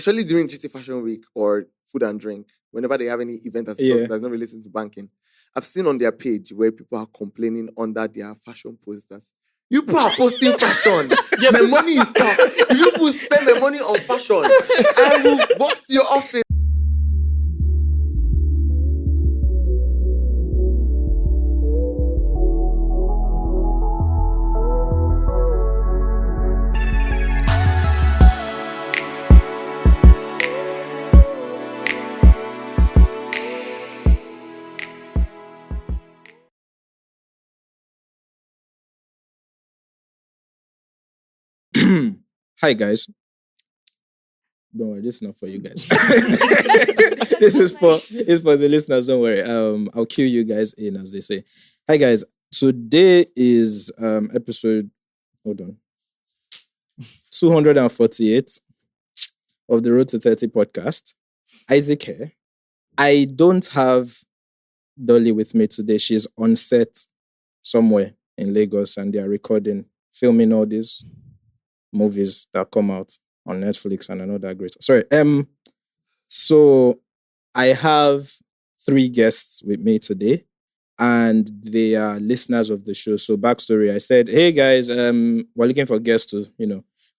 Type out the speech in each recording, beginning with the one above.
especially during GT Fashion Week or Food and Drink, whenever they have any event that's not related to banking, I've seen on their page where people are complaining under their fashion posters. You people are posting fashion. My money is tough. If you people spend my money on fashion, I will box your office. Hi guys. Don't worry, this is not for you guys. This is for the listeners. Don't worry. I'll cue you guys in, as they say. Hi guys. Today is episode 248 of the Road to 30 podcast. Isaac here. I don't have Dolly with me today. She's on set somewhere in Lagos and they are filming all these movies that come out on Netflix and another great. Sorry. So I have 3 guests with me today, and they are listeners of the show. So backstory: I said, "Hey guys, we're looking for guests to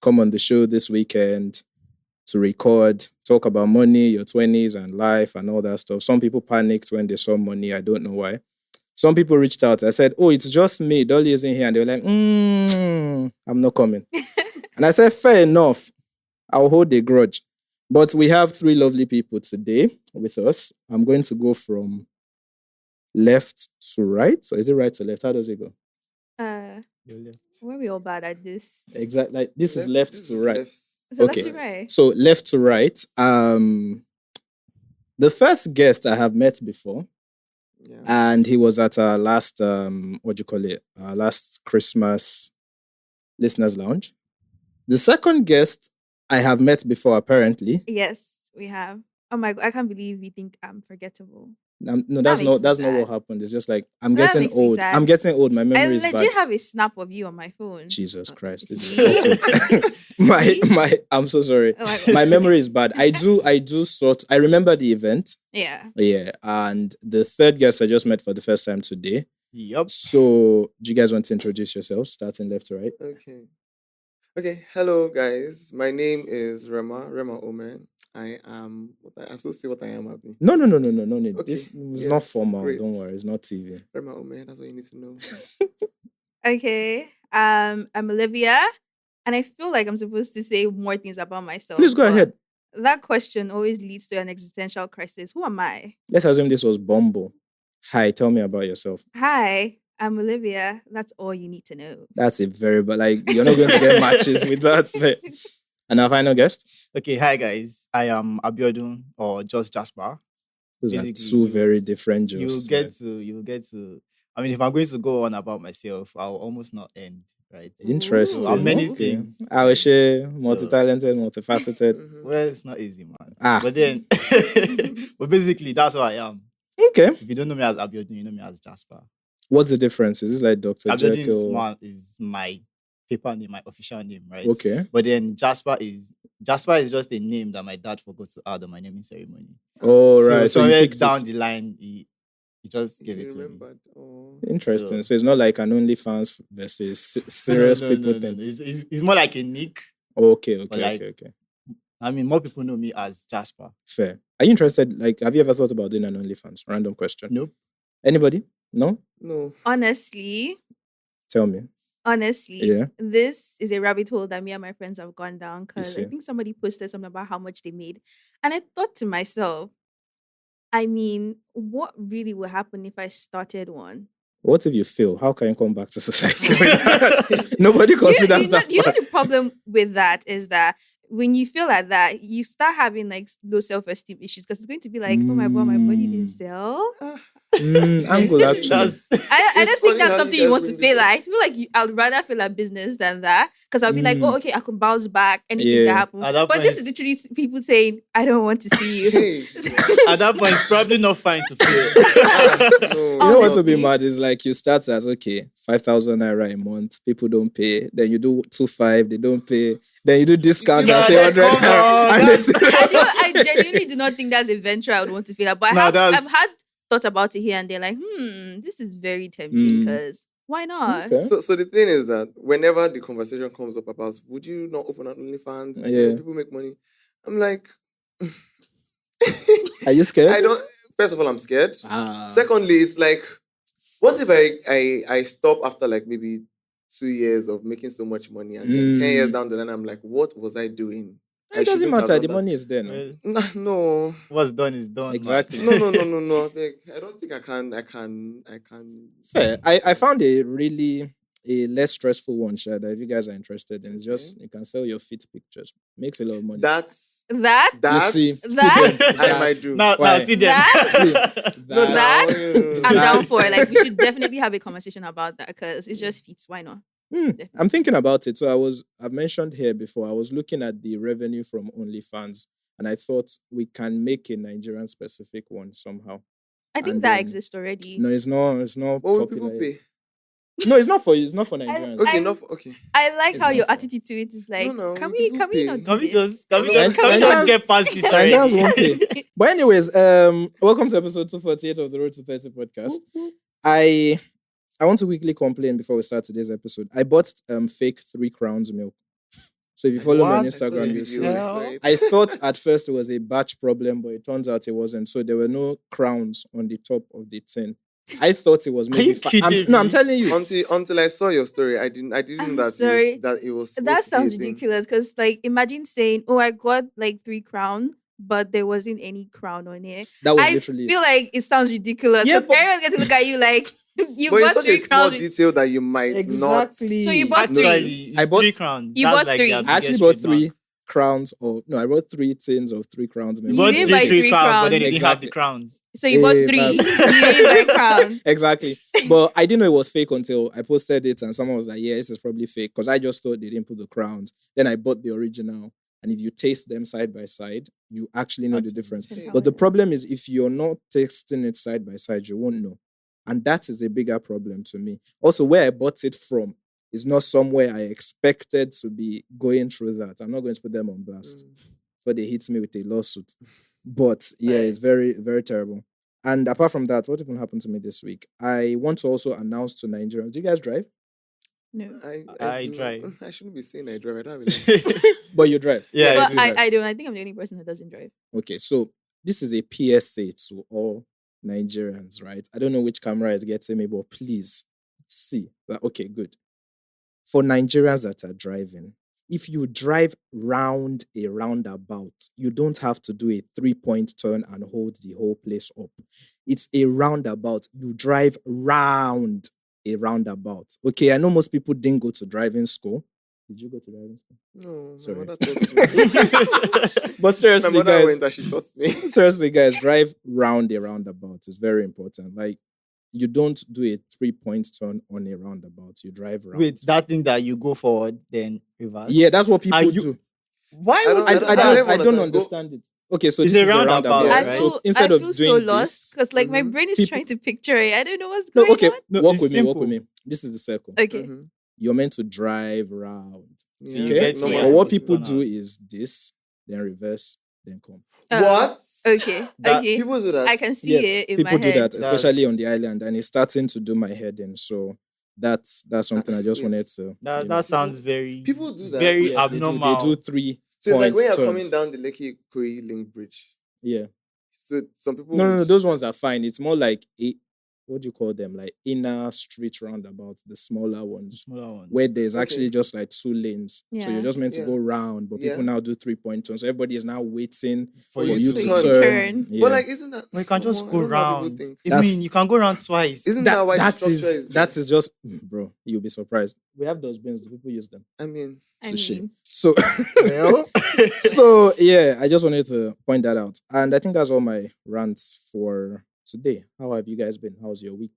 come on the show this weekend to record, talk about money, your 20s and life and all that stuff." Some people panicked when they saw money. I don't know why. Some people reached out. I said, "Oh, it's just me. Dolly isn't here," and they were like, "I'm not coming." And I said, fair enough. I'll hold a grudge. But we have 3 lovely people today with us. I'm going to go from left to right. So is it right to left? How does it go? You're left. We're we all bad at this? Exactly. Like this is left to right. So left to right. So left to right. The first guest I have met before. Yeah. And he was at our last last Christmas listeners lounge. The second guest I have met before, apparently. Yes, we have. Oh my God, I can't believe you think I'm forgettable. No, that's not what happened. It's just like I'm getting old. I'm getting old. My memory is bad. I legit have a snap of you on my phone. Jesus Christ. This is I'm so sorry. Oh my memory is bad. I remember the event. Yeah. Yeah. And the third guest I just met for the first time today. Yep. So do you guys want to introduce yourselves, starting left to right? Okay. Hello guys. My name is Rema Omen. I'm supposed to say what I am, Abi. No need. Okay. This is not formal. Great. Don't worry, it's not TV. Rema Omen, that's what you need to know. Okay. I'm Olivia, and I feel like I'm supposed to say more things about myself. Please go ahead. That question always leads to an existential crisis. Who am I? Let's assume this was Bumble. Hi, tell me about yourself. Hi, I'm Olivia. That's all you need to know. That's a very, but you're not going to get matches with that. And our final guest. Okay, hi guys. I am Abiodun, or just Jasper. Those are 2 very different jobs. You'll get to. I mean, if I'm going to go on about myself, I'll almost not end. Right. Interesting. So many things. I will share multi-talented, multifaceted. Well, it's not easy, man. But then, but basically, that's what I am. Okay. If you don't know me as Abiodun, you know me as Jasper. What's the difference? Is this like Dr. Abiodun is my paper name, my official name, right? Okay. But then Jasper is just a name that my dad forgot to add on my naming ceremony. Oh, right. So down the line, he just gave it to me. Oh. Interesting. So it's not like an OnlyFans versus serious people. No. It's more like a nick. Okay. I mean, more people know me as Jasper. Fair. Are you interested? Have you ever thought about doing an OnlyFans? Random question. Nope. Anybody? No. Honestly. Tell me. Honestly, This is a rabbit hole that me and my friends have gone down because I think somebody posted something about how much they made. And I thought to myself, I mean, what really would happen if I started one? What if you fail? How can you come back to society? Nobody considers that. You know the problem with that is that when you feel like that, you start having low self-esteem issues because it's going to be like, oh my God, my body didn't sell. Angle actually. I don't think that's something you want to fail at. I feel like I'd rather fail at business than that because I'll be like, oh, okay, I can bounce back. Anything can happen. But this is literally people saying, I don't want to see you. Hey. At that point, it's probably not fine to fail. You know what's to be mad is like you start as 5,000 naira a month. People don't pay. Then you do 2,500, they don't pay. Then you do discount and say 100 I genuinely do not think that's a venture I would want to fail at. But I've had thought about it here and they're like, this is very tempting because why not? Okay. So the thing is that whenever the conversation comes up about would you not open an OnlyFans? Yeah. People make money. I'm like, are you scared? I don't. First of all, I'm scared. Secondly, it's like, what if I stop after like maybe 2 years of making so much money and then 10 years down the line, I'm like, what was I doing? It doesn't matter. The money is there now. No. What's done is done. Exactly. No. I don't think I can. Fair. I found a less stressful one, Shada. If you guys are interested, and it's just you can sell your feet pictures. Makes a lot of money. That's I might do. Now see them. I'm down for it. Like we should definitely have a conversation about that because it's just feet. Why not? I'm thinking about it. So I've mentioned here before, I was looking at the revenue from OnlyFans and I thought we can make a Nigerian specific one somehow. I think that exists already. No, it's not. What would people pay? No, it's not for Nigerians. Okay. I like how your attitude to it is like, can we not just get past this already? Nigerians won't pay. But anyways, welcome to episode 248 of the Road to 30 podcast. I want to quickly complain before we start today's episode. I bought fake 3 Crowns milk. So if you follow me on Instagram, you'll see. I thought at first it was a batch problem, but it turns out it wasn't. So there were no crowns on the top of the tin. I thought it was maybe. I'm telling you. Until I saw your story, I didn't that it was. That sounds ridiculous because imagine saying, "Oh, I got 3 crowns." But there wasn't any crown on it. That was literally. I feel like it sounds ridiculous. Yeah, everyone's going to look at you like you bought 3 crowns. Small detail that you might not. So you bought 3. I bought 3 crowns. You bought 3. I actually bought 3 crowns. I bought 3 tins of 3 crowns. You bought 3 crowns, but then you didn't have the crowns. So you bought 3. You didn't buy crowns. Exactly. But I didn't know it was fake until I posted it, and someone was like, "Yeah, this is probably fake," because I just thought they didn't put the crowns. Then I bought the original. And if you taste them side by side, you actually know the difference. But the problem is if you're not tasting it side by side, you won't know. And that is a bigger problem to me. Also, where I bought it from is not somewhere I expected to be going through that. I'm not going to put them on blast. But they hit me with a lawsuit. But yeah, it's very, very terrible. And apart from that, what even happened to me this week? I want to also announce to Nigerians. Do you guys drive? No. I drive. I shouldn't be saying I drive. I don't have a license. But you drive. Yeah, but I don't. I think I'm the only person that doesn't drive. Okay, so this is a PSA to all Nigerians, right? I don't know which camera is getting me, but please see. Okay, good. For Nigerians that are driving, if you drive round a roundabout, you don't have to do a 3-point turn and hold the whole place up. It's a roundabout. You drive round a roundabout. Okay, I know most people didn't go to driving school. Did you go to driving school? No, sorry. My mother taught me. But seriously, my mother guys, went that she taught me. Seriously, guys, drive round a roundabout. It's very important. Like, you don't do a 3-point turn on a roundabout. You drive round. Wait, that thing that you go forward, then reverse? Yeah, that's what people do. Why? I don't understand it. Okay, so it's this is a roundabout, right? So instead of doing so lost because my brain is trying to picture it. I don't know what's going on. No, walk with me. This is the circle. Okay. You're meant to drive round. Yeah. Okay? But what people do is this, then reverse, then come. What? Okay. People do that. I can see it in my head. People do that, especially on the island, and it's starting to do my head in. So that's something I just wanted to. That sounds very. People do that. Very abnormal. They do 3. So it's like when you're coming down the Lekki Koi Link Bridge. Yeah. So some people. No, those ones are fine. It's more like what do you call them? Like inner street roundabouts, the smaller ones. Where there's actually just like 2 lanes. Yeah. So you're just meant to go round, but people now do 3-point turns. So everybody is now waiting for you to turn. Yeah. But like, isn't that? You can just go round. You can go round twice. Isn't that why that is just, bro, you'll be surprised. We have those bins. People use them. I mean. So, so yeah, I just wanted to point that out. And I think that's all my rants for today. How have you guys been? How's your week?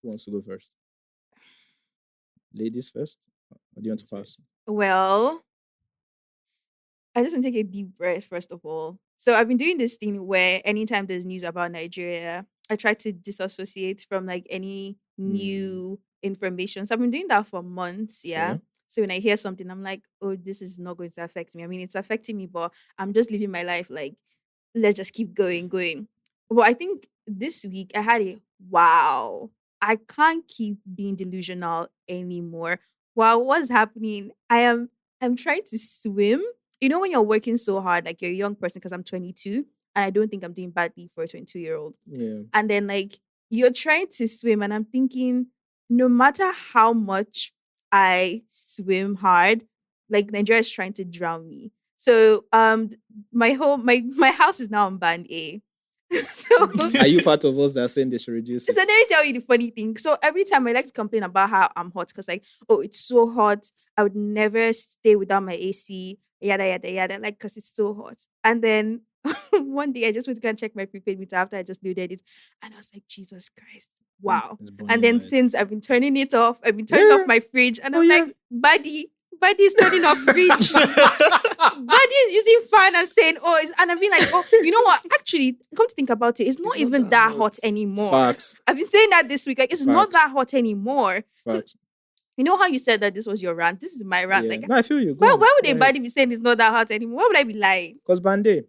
Who wants to go first? Ladies first? Or do you want to pass? Well, I just want to take a deep breath, first of all. So I've been doing this thing where anytime there's news about Nigeria, I try to disassociate from like any new information. So I've been doing that for months, yeah. Fair. So when I hear something, I'm like, oh, this is not going to affect me. I mean, it's affecting me, but I'm just living my life like, let's just keep going. But I think this week I had a wow. I can't keep being delusional anymore. Wow, what's happening? I'm trying to swim. You know when you're working so hard, like you're a young person, because I'm 22, and I don't think I'm doing badly for a 22-year-old. Yeah. And then like you're trying to swim, and I'm thinking, no matter how much I swim hard, like Nigeria is trying to drown me. So my house is now on band A. So Are you part of us that are saying they should reduce so it? let me tell you the funny thing. So every time I like to complain about how I'm hot, because like, oh, it's so hot. I would never stay without my AC, yada yada yada, like because it's so hot. And then one day I just went to go and check my prepaid meter after I just loaded it, and I was like, Jesus Christ, wow. It's burning And then light. since I've been turning it off, I've been turning off my fridge, and I'm like, buddy's turning off fridge. Buddy is using fan and saying, oh, and I've been like, oh, you know what? Actually, come to think about it, it's not even that hot anymore. Facts. I've been saying that this week. Like, it's not that hot anymore. So, Facts. you know how you said that this was your rant? This is my rant. Yeah. Like, No, I feel you. why would anybody be saying it's not that hot anymore? Why would I be lying? Because Band-Aid.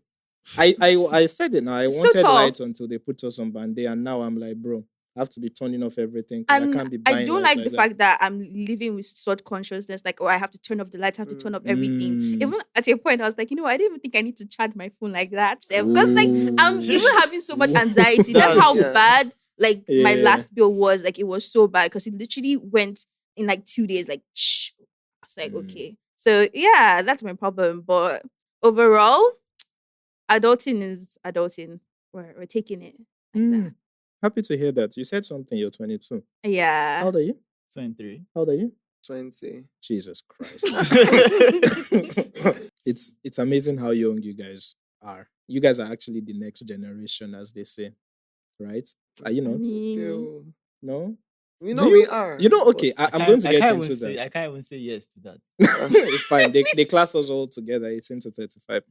I said it now. I So wanted tough. light until they put us on Band-Aid, and now I'm like, bro, I have to be turning off everything. 'Cause I can't be buying I don't light like the that. fact that I'm living with such consciousness. Like, oh, I have to turn off the lights, I have to turn off everything. Even at a point, I was like, you know, I didn't even think I need to charge my phone like that. Because like I'm even having so much anxiety. That's how bad like my last bill was. Like it was so bad because it literally went in like 2 days. Like I was like, okay. So yeah, that's my problem. But overall, adulting is adulting. We're taking it like that. Happy to hear that. You said something. You're 22. Yeah. How old are you? 23. How old are you? 20. Jesus Christ. It's amazing how young you guys are. You guys are actually the next generation, as they say. Right? Are you not? No? We know we are. You know, okay, I'm going to get into that. I can't even say yes to that. It's fine. They class us all together, 18 to 35.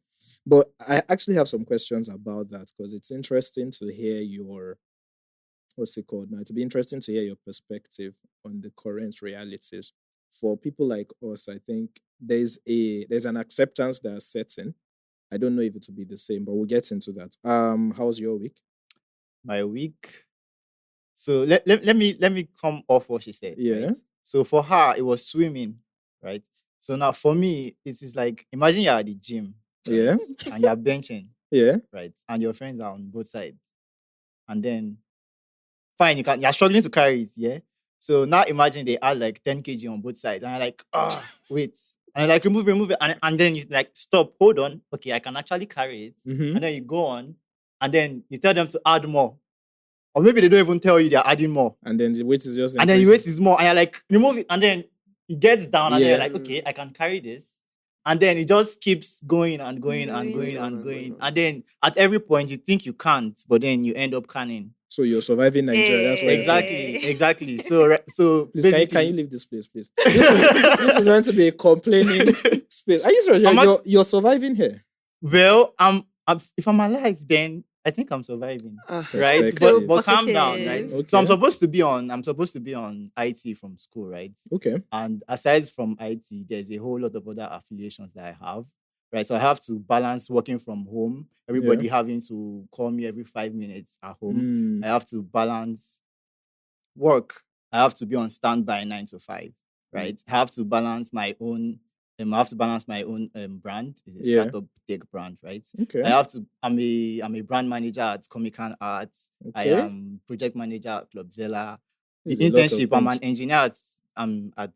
But I actually have some questions about that because it's interesting to hear your, what's it called now? It'll be interesting to hear your perspective on the current realities. For people like us, I think there's an acceptance that's setting. I don't know if it will be the same, but we'll get into that. How's your week? My week. So let me come off what she said. Yeah. Right? So for her, it was swimming, right? So now for me, it is like imagine you're at the gym, right? Yeah. And you're benching, Yeah. right? And your friends are on both sides, and then fine, you're struggling to carry it, yeah. So now imagine they add like 10 kg on both sides, and you're like, wait. And you're like, remove it. And then you like, stop, hold on. Okay, I can actually carry it. Mm-hmm. And then you go on, and then you tell them to add more. Or maybe they don't even tell you they're adding more. And then the weight is just and then the weight is more. And you're like, remove it. And then it gets down, and then you're like, okay, I can carry this. And then it just keeps going and going and going and going. And then at every point, you think you can't, but then you end up canning. So you're surviving Nigeria. That's what Exactly. So please, can you leave this place, please? This is going to be a complaining space. Are you serious? You're surviving here? Well, if I'm alive, then I think I'm surviving, right? But calm down, right? Okay. So I'm supposed to be on IT from school, right? Okay. And aside from IT, there's a whole lot of other affiliations that I have, right? So I have to balance working from home, everybody having to call me every 5 minutes at home. I have to balance work. I have to be on standby 9 to 5, right? I have to balance my own. I have to balance my own brand. It's a startup tech brand, right? Okay. I'm a brand manager at Comic-Con Arts. Okay. I am project manager at Clubzilla. The internship, I'm an engineer at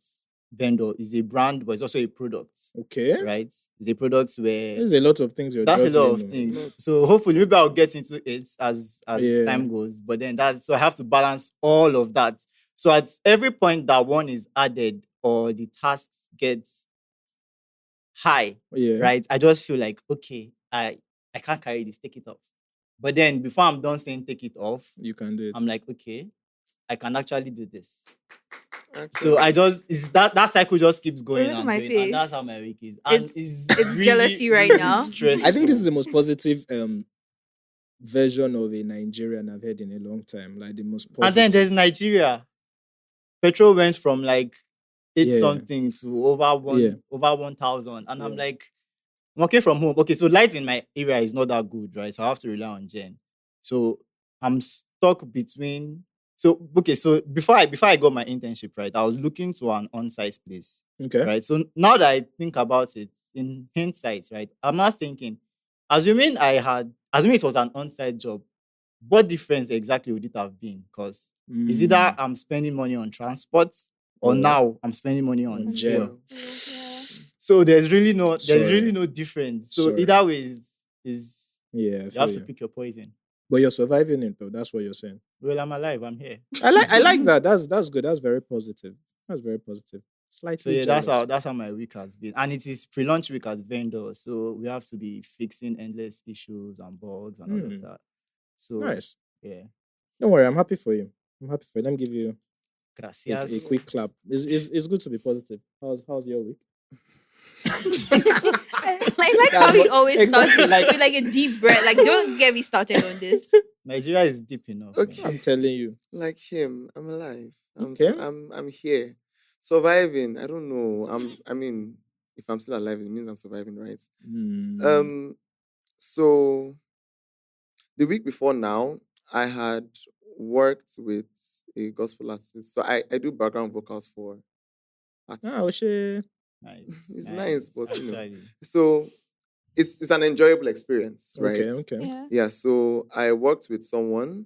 Vendor. Is a brand, but it's also a product. Okay. Right? It's a product where there's a lot of things that's a lot of things. So hopefully maybe I'll get into it as time goes. But then so I have to balance all of that. So at every point that one is added or the tasks gets high, right? I just feel like, okay, I can't carry this, take it off. But then before I'm done saying take it off, you can do it. I'm like, okay, I can actually do this. Okay. So I just that cycle just keeps going Look at and my going, and that's face. how my week is. And It's jealousy right now. Stressful. I think this is the most positive version of a Nigerian I've heard in a long time. Like the most positive. And then there's Nigeria. Petrol went from like 8 Yeah. something to over 1,000. And I'm Yeah. like, I'm working from home. Okay, so light in my area is not that good, right? So I have to rely on Jen. So I'm stuck between. So before I got my internship, right, I was looking to an on-site place, Okay. right? So now that I think about it, in hindsight, right, I'm not thinking, assuming it was an on-site job, what difference exactly would it have been? Because is either I'm spending money on transport or now I'm spending money on fuel. So there's really no difference. So either way is you have to pick your poison. But you're surviving it though. That's what you're saying. Well, I'm alive. I'm here. I like that. That's good. That's very positive. That's very positive. Slightly. So that's how my week has been, and it is pre-launch week as vendor. So we have to be fixing endless issues and bugs and all of that. So nice. Yeah. Don't worry. I'm happy for you. Let me give you gracias. A quick clap. It's good to be positive. How's your week? I like how he always starts with like a deep breath. Like, don't get me started on this. Nigeria is deep enough. Okay, I'm telling you. Like him, I'm alive. Okay. I'm here, surviving. I don't know. I mean, if I'm still alive, it means I'm surviving, right? So the week before now, I had worked with a gospel artist. So I do background vocals for artists. Oh shit. Nice. It's nice, but so it's an enjoyable experience, right? Okay. Yeah. So I worked with someone.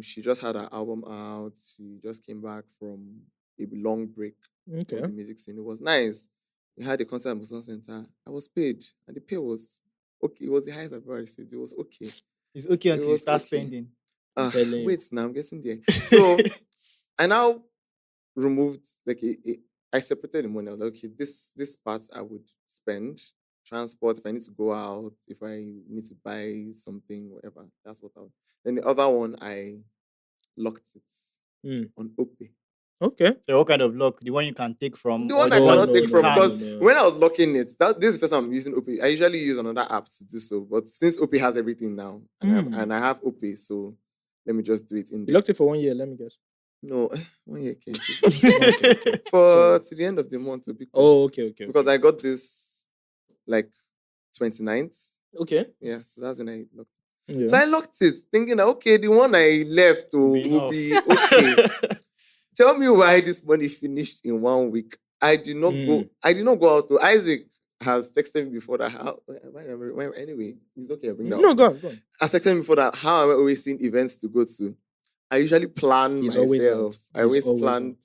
She just had her album out. She just came back from a long break from the music scene. It was nice. We had a concert at Muson Center. I was paid, and the pay was okay. It was the highest I've ever received. It was okay. It's okay until you start spending. Wait, now I'm guessing there. So I now removed I separated the money. I was like, okay, this part I would spend. Transport, if I need to go out, if I need to buy something, whatever. That's what I would. Then the other one, I locked it on OPay. Okay. So what kind of lock? The one you can take from? The one I cannot take from, because when I was locking it, this is the first time I'm using OPay. I usually use another app to do so, but since OPay has everything now, and I have OPay, so let me just do it in there. You locked it for 1 year, let me guess. No, 1 year came. To the end of the month to be cool. Oh, okay. Because I got this like 29th. Okay. Yeah, so that's when I locked it. Yeah. So I locked it, thinking that, okay, the one I left will be okay. Tell me why this money finished in 1 week. I did not go out. Isaac has texted me before that. Anyway, it's okay. I bring that up. Go on. Has texted me before that. How am I always seeing events to go to? I usually plan myself. I always plan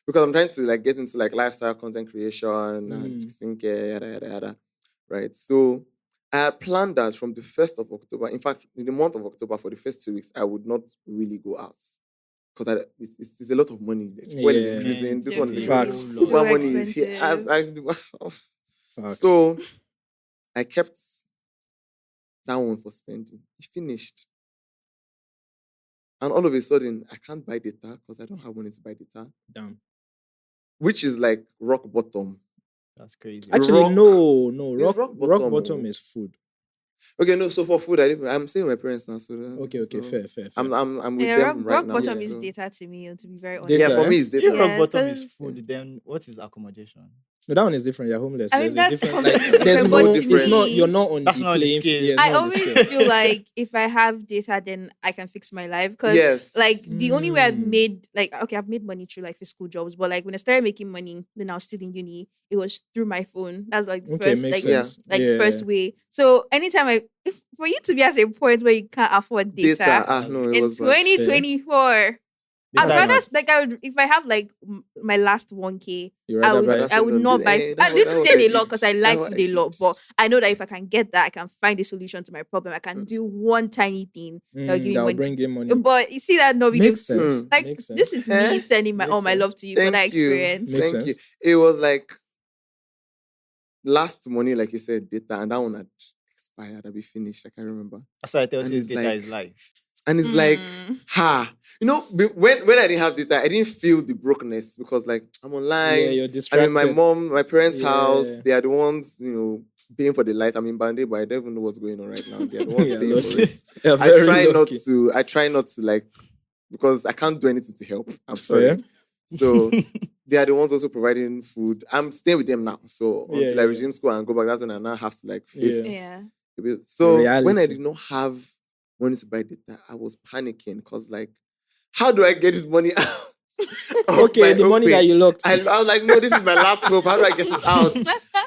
because I'm trying to like get into like lifestyle content creation and skincare, yada. Right. So I had planned that from the 1st of October. In fact, in the month of October, for the first 2 weeks, I would not really go out. Because it's a lot of money. Well, increasing. This one is super money is here. So I kept that one for spending. It finished. And all of a sudden, I can't buy data because I don't have money to buy data. Damn. Which is like rock bottom. That's crazy. Actually, no. Rock bottom is food. Okay, no. So for food, I'm staying with my parents now. So okay, fair. I'm with them right now. Rock bottom is data to me, to be very honest. Data, for me, it's data. If rock bottom is food, then what is accommodation? No, that one is different. You're homeless. I mean, there's a that's different. different. There's no. It's not. You're not on that's the not playing field. I always feel like if I have data, then I can fix my life. Because like the only way I've made I've made money through like physical jobs, but like when I started making money when I was still in uni, it was through my phone. That's like the first first way. So anytime for you to be at a point where you can't afford data, in 2024. That's like if I have like my last 1K, I would not buy. I didn't say a lot because I like food a lot, but I know that if I can get that, I can find a solution to my problem. I can do one tiny thing that'll give me bring in money. But you see that nobody makes sense. Like makes sense. This is me sending my love to you for that experience. Thank you. It was like last money, like you said, data, and that one had expired. I'll be finished. I can't remember. That's why I tell And you it's data like- is life. And it's like, when I didn't have data, I didn't feel the brokenness because like I'm online. Yeah, you're I'm distracted. in my parents' Yeah. house. They are the ones, paying for the light. I'm in Band-Aid, but I don't even know what's going on right now. They are the ones Yeah, paying for lucky. it. You're I very try lucky. not to like, because I can't do anything to help. I'm sorry. Fair. So they are the ones also providing food. I'm staying with them now. So Yeah, until I yeah. resume school and go back, that's when I now have to like face Yeah. Yeah. a bit. So when I reality. did not have money to buy data, I was panicking because like, how do I get this money out? of Okay, my the money OPay? that you locked. I was like, no, this is my last hope. How do I get it out?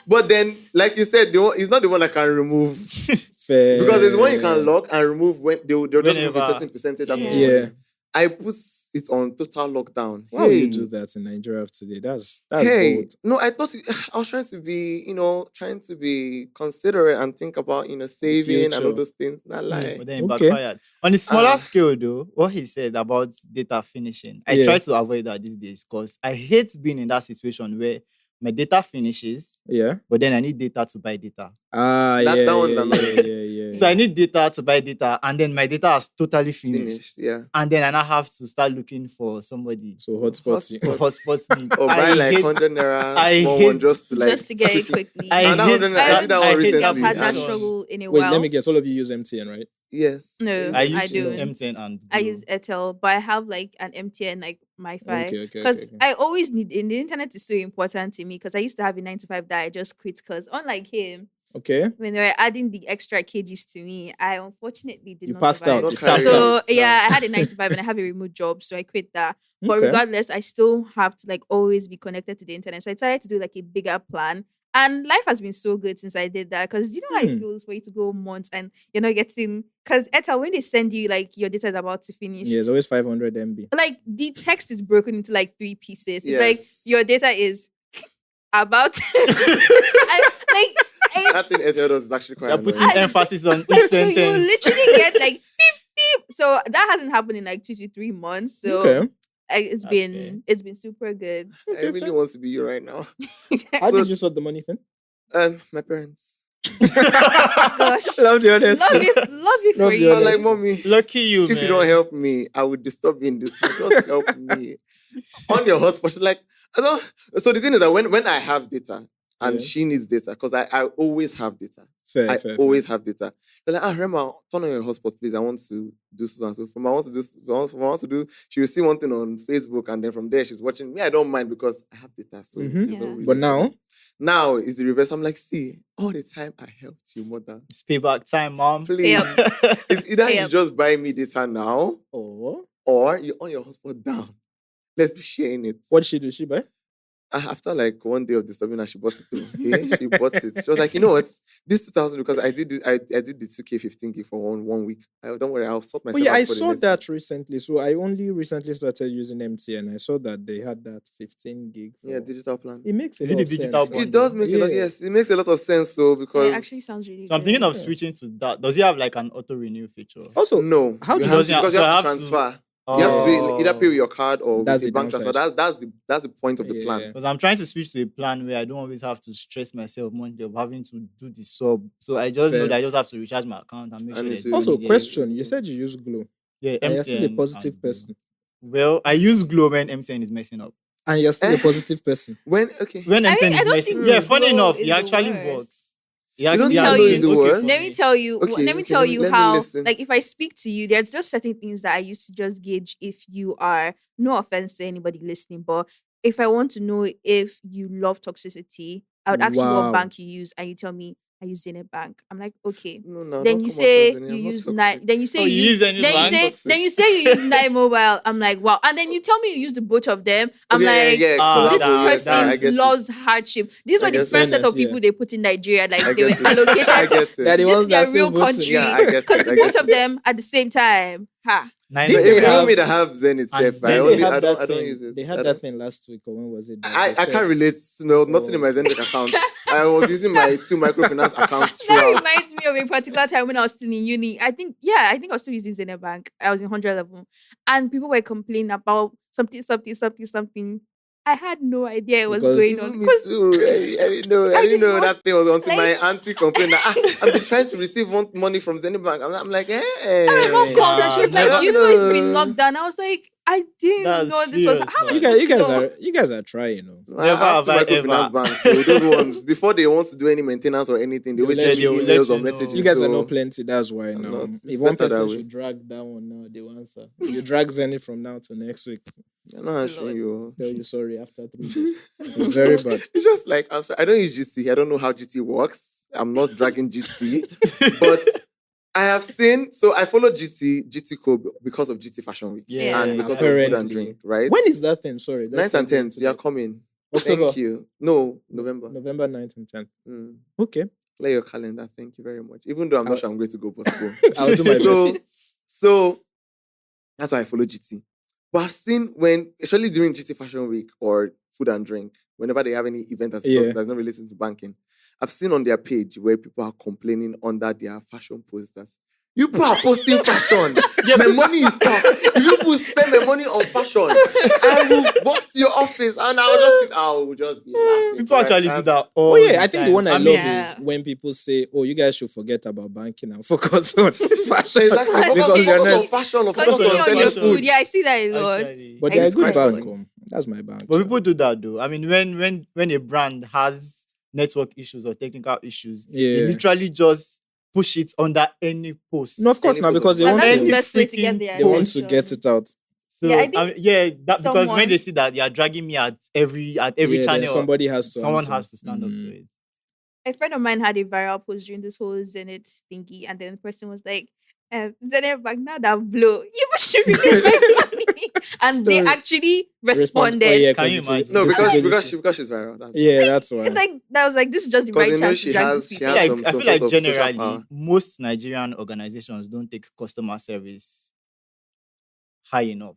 But then, like you said, it's not the one I can remove. Fair. Because there's one you can lock and remove when they'll just remove a Whenever. certain percentage out of the Yeah. money. I put it on total lockdown. Why would you do that in Nigeria of today? That's bold. No, I thought I was trying to be considerate and think about, saving and all future. those things. Not lie. But then it Okay. backfired. On a smaller scale, though, what he said about data finishing, I Yeah. try to avoid that these days because I hate being in that situation where my data finishes, Yeah. but then I need data to buy data. That one's annoying. Yeah. So I need data to buy data, and then my data has totally finished. Yeah. And then I now have to start looking for somebody So hotspots. Hotspot. to hotspot me. Or buy like 100 naira I small hate- one just to like. Just to get it quickly. I And that hate 100 naira, I did that I one hate recently. I've had that and- struggle in a Wait, while. let me guess. All of you use MTN, right? Yes. No, yes. I I use don't. MTN and I Glo. use Airtel, but I have like an MTN like MiFi. Okay. Because I always need in the internet is so important to me because I used to have a 9 to 5 that I just quit because unlike him, Okay. when they were adding the extra kgs to me, I unfortunately did You not passed survive. out. Not You carry passed out. out. So yeah, I had a 9 to 5 and I have a remote job, so I quit that. But Okay. regardless, I still have to like always be connected to the internet. So I tried to do like a bigger plan. And life has been so good since I did that. Because you know how it feels for you to go months and you're not getting because Airtel, when they send you like your data is about to finish, Yeah, it's always 500 MB. like the text is broken into like 3 pieces. It's Yes. like your data is about That thing Airtel does is actually quite You're annoying. putting emphasis on each so you sentence. literally get like beep beep. So that hasn't happened in like 2 to 3 months. So Okay. it's That's been fair. it's been super good. I really want to be you right now. How So- did you sort the money, Finn? My parents. Gosh. Love the honesty. Love you for Love you. your I'm like, honesty. mommy, Lucky you, if man. you don't help me, I would disturb you in this. Just help me. On your hotspot, she's like, I don't. So the thing is that when I have data and Yeah. she needs data, because I always have data. Fair. I always have data. They're like, Rema, turn on your hotspot, please. I want to do so and so. From I want to do, she will see one thing on Facebook, and then from there she's watching me. I don't mind because I have data. So Mhm. there's no Yeah. really But now, now it's the reverse. I'm like, see, all the time I helped you, mother. It's payback time, mom. Please. It's either you Yep. just buy me data now oh, or you on your hotspot down. Let's be sharing it. what did she do? She buy? After like one day of disturbing her, she bought it too. Okay? She bought it. She was like, you know what? This 2000 because I did the 2K 15 gig for one week. Don't worry, I'll sort Oh myself yeah, out I for the saw next that recently. So I only recently started using MTN. I saw that they had that 15 gig. week. Yeah, digital plan. It makes a Is it lot the of digital sense. one? It does make a lot. Yeah. Yes, it makes a lot of sense. So because It actually sounds really So I'm good. thinking of Yeah. switching to that. Does it have like an auto renew feature? Also, no, how you do have you- because so you I have to have to- transfer. You have to do it either pay with Oh. your card or That's with the a bank transfer. downside. That's the point of the Yeah. plan. Because I'm trying to switch to a plan where I don't always have to stress myself monthly of having to do the sub. So I just know Fair. that I just have to recharge my account and make And sure it's there's also money there. question. You said you use Glow. Yeah, And you're still a MTN positive and Glo. person. Well, I use Glow when MTN is messing up. And you're still a Eh. positive person. When okay, When I MTN mean, I is don't messing, think yeah, funny Glo enough, is it the actually worst. works. You don't think Glo is the worst? Let me tell you. Okay, let me okay, tell let me- you let me how. listen. Like, if I speak to you, there's just certain things that I used to just gauge if you are. No offense to anybody listening, but if I want to know if you love toxicity, I would ask you Wow. what bank you use, and you tell me I use Zenith Bank. I'm like, okay. No, no. Then don't you come say out as any- you I'm not use toxic. Nine. Then you say Oh, you use Zenith then Bank? you say Toxic. then you say you use Nine Mobile. I'm like, wow. And then you tell me you use the both of them. I'm Okay, like, yeah, Ah, this collabo, yes, person I get it. loves hardship. These I were the get first set fairness, of people yeah. they put in Nigeria. Like I they were get it. allocated. I get it. They're the This ones is their that still real voting. country. Yeah, I get it. Because I both get of it. them at the same time. Ha. Nine Did No, they even, have- even me that have Zen itself, And I then only They had I don't that I don't thing. use it. They I had don't- that thing last week, or when was it? that I they said- can't relate. No, nothing in my Zendesk account. I was using my 2 microfinance accounts That throughout. reminds me of a particular time when I was still in uni. I think I was still using Zenith Bank. I was in 100 level. And people were complaining about something. I had no idea it was Because going Even on. me too. I didn't know that thing was until my like- auntie complained that I've been trying to receive money from Zenith Bank. I'm like, And my mom called and she was like, I "You know don't it's been know. locked down." I was like, "I didn't That's know this was serious, how am I man. you guys are trying, you know. I Never have two have I microfinance ever. banks, so those ones before they want to do any maintenance or anything, they always They'll send me let you emails or know. messages. You guys so are not plenty, that's why I'm now. not. It's If one better that person way. should drag that one now, they will answer. You drag Zenith from now to next week. I'm not answering you. Tell you sorry after 3 days. It's very bad. It's just like I'm sorry. I don't use GT. I don't know how GT works. I'm not dragging GT, but I have seen. So I follow GT Co because of GT Fashion Week Yeah. and because of food Apparently. and drink. Right? When is that thing? Sorry. let's 9th and segue 10th? into You are that. coming. October. Thank you. No, November. November 9th and 10th. Mm. Okay. Clear your calendar. Thank you very much. Even though I'm not sure I'm going to go, but go. I'll do my best. So that's why I follow GT. But I've seen when, especially during GT Fashion Week or food and drink, whenever they have any event that's not related to banking, I've seen on their page where people are complaining under their fashion posters. You people are posting fashion. My money is tough. If you people spend my money on fashion, I will box your office and I will just be laughing. People actually do that. Oh yeah, I think the one I love Yeah. is when people say, "Oh, you guys should forget about banking and focus on fashion." Exactly. Because Focus you're on not. fashion or focus Continue on on selling your fashion. food. Yeah, I see that a lot. Actually. But they're a good Exactly. bank. That's my bank. But people do that though. I mean, when a brand has network issues or technical issues, Yeah. they literally just push it under any post. No, of course Any not, because they And want that's to. the best way to get freaking- their They want to attention. get it out. So Yeah, I think because someone- when they see that they are dragging me at every Yeah, then channel, somebody has to. someone answer. has to stand up to Mm. it. A friend of mine had a viral post during this whole Zenith thingy, and then the person was like, Zenith Bank, now that blow, you should be making money. And they Story. actually responded. Oh, yeah, Can 'cause you it's- imagine? No, it's because visibility. she's viral. That's Yeah, that's why. It's like that was like this is just the Because right they know chance she to drag has- these she people. has I some feel sort like of social generally power. most Nigerian organizations don't take customer service high enough.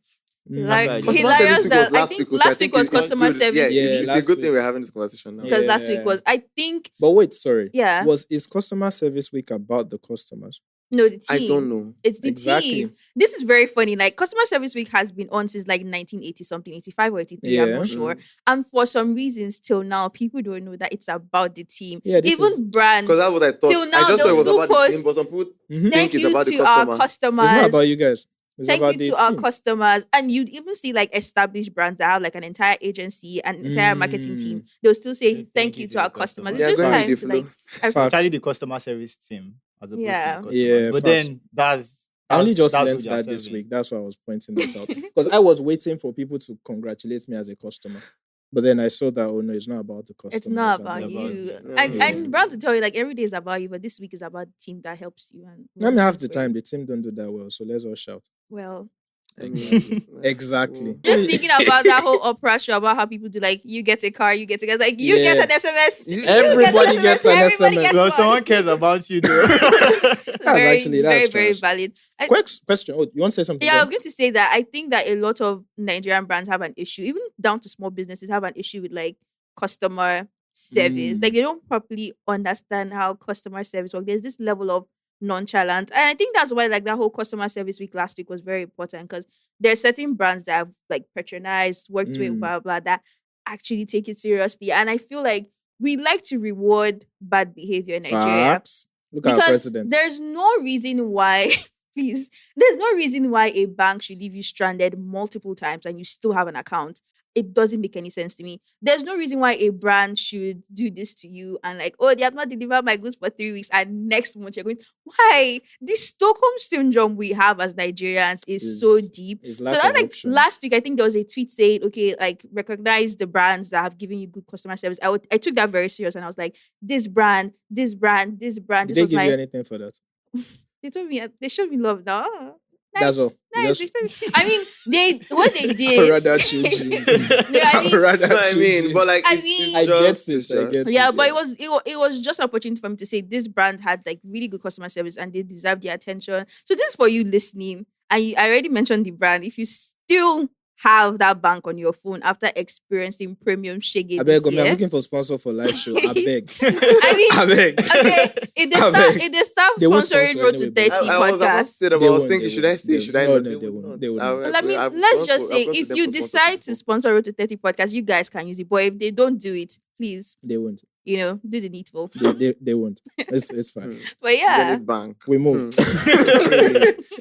Mm. Like That's Customer why I hilarious service that was I last think week, so I last think week was it's customer good. service Yeah, Yeah, week it's a last good thing week. we're having this conversation now. because last week Yeah. was I think But wait, sorry. yeah Is customer service week about the customers? no the team. I don't know. It's the Exactly. team. This is very funny. Like customer service week has been on since like 1980 something, 85 or 83. I'm Yeah. not sure. And for some reasons, till now, people don't know that it's about the team. Yeah, this Even is- brands. Because that's what I thought. Till now, I just thought it was they'll about the team, still but some people Mhm. Thank think it's you about the to customer. our customers. It's not about you guys. It's Thank about you the to our team. customers. And you'd even see like established brands that have like an entire agency and entire marketing team. They'll still say thank you to our customers. Yeah, It's just going time with to the like flow. Facts. Actually, the customer service team as opposed Yeah. to the customers. Yeah, but facts. then that's I only just that's learned who they are that this serving. week. That's why I was pointing that out. Because I was waiting for people to congratulate me as a customer. But then I saw that, oh no, it's not about the customer. it's not about about about you. you. And Yeah. and brands will tell you like every day is about you, but this week is about the team that helps you. And I mean, half the runs things for you. time the team don't do that well, so let's all shout. Well, I mean, Exactly. just thinking about that whole opera show about how people do like you get a car, you get a car, like you Yeah. get an SMS, You- Everybody gets an everybody SMS. gets Well, one. someone cares about you though. very, actually- very, that's very trash. valid. Quick question. Oh, you want to say something? Yeah, I was then? going to say that I think that a lot of Nigerian brands have an issue, even down to small businesses have an issue with like customer service. Mm. Like they don't properly understand how customer service works. There's this level of nonchalance. And I think that's why like that whole customer service week last week was very important because there are certain brands that have like patronized, worked with, Mm. blah, blah, that actually take it seriously. And I feel like we like to reward bad behavior in Nigeria. Facts. Look at our Because president. there's no reason why, please, there's no reason why a bank should leave you stranded multiple times and you still have an account. It doesn't make any sense to me. There's no reason why a brand should do this to you and like, oh, they have not delivered my goods for 3 weeks and next month you're going, why? This Stockholm syndrome we have as Nigerians is so deep. It's So lack that of like options. last week, I think there was a tweet saying, okay, like recognize the brands that have given you good customer service. I took that very serious and I was like, this brand, this brand, this brand. Did This they was give my. you anything for that? They told me they showed me love now. Oh, That's all. Nice. Just- They showed me- I mean, what they I'd did. rather change this. No, I mean, I'd rather No, I change mean, it. but like, I it's- mean- it's I get just- it, it's I just- get it. yeah, but it was just an opportunity for me to say this brand had like really good customer service and they deserve the attention. So this is for you listening. And I already mentioned the brand. If you still have that bank on your phone after experiencing premium shege I this beg, year. I'm looking for sponsor for live show. I beg. I mean, I beg. okay, if they start They won't sponsoring sponsor Road to anyway, 30 but- I was about to podcast. say that, but They I was won't, thinking, they should I won't. say? Should I No, not? no, They they would won't. not. They won't. I- Well, I mean, I've let's gone just for- say I've gone to if them you for decide sponsorship to before. sponsor Road to 30 podcast, you guys can use it. But if they don't do it, please, They won't. do the needful. They won't. It's fine. But yeah, Zenith Bank. We moved.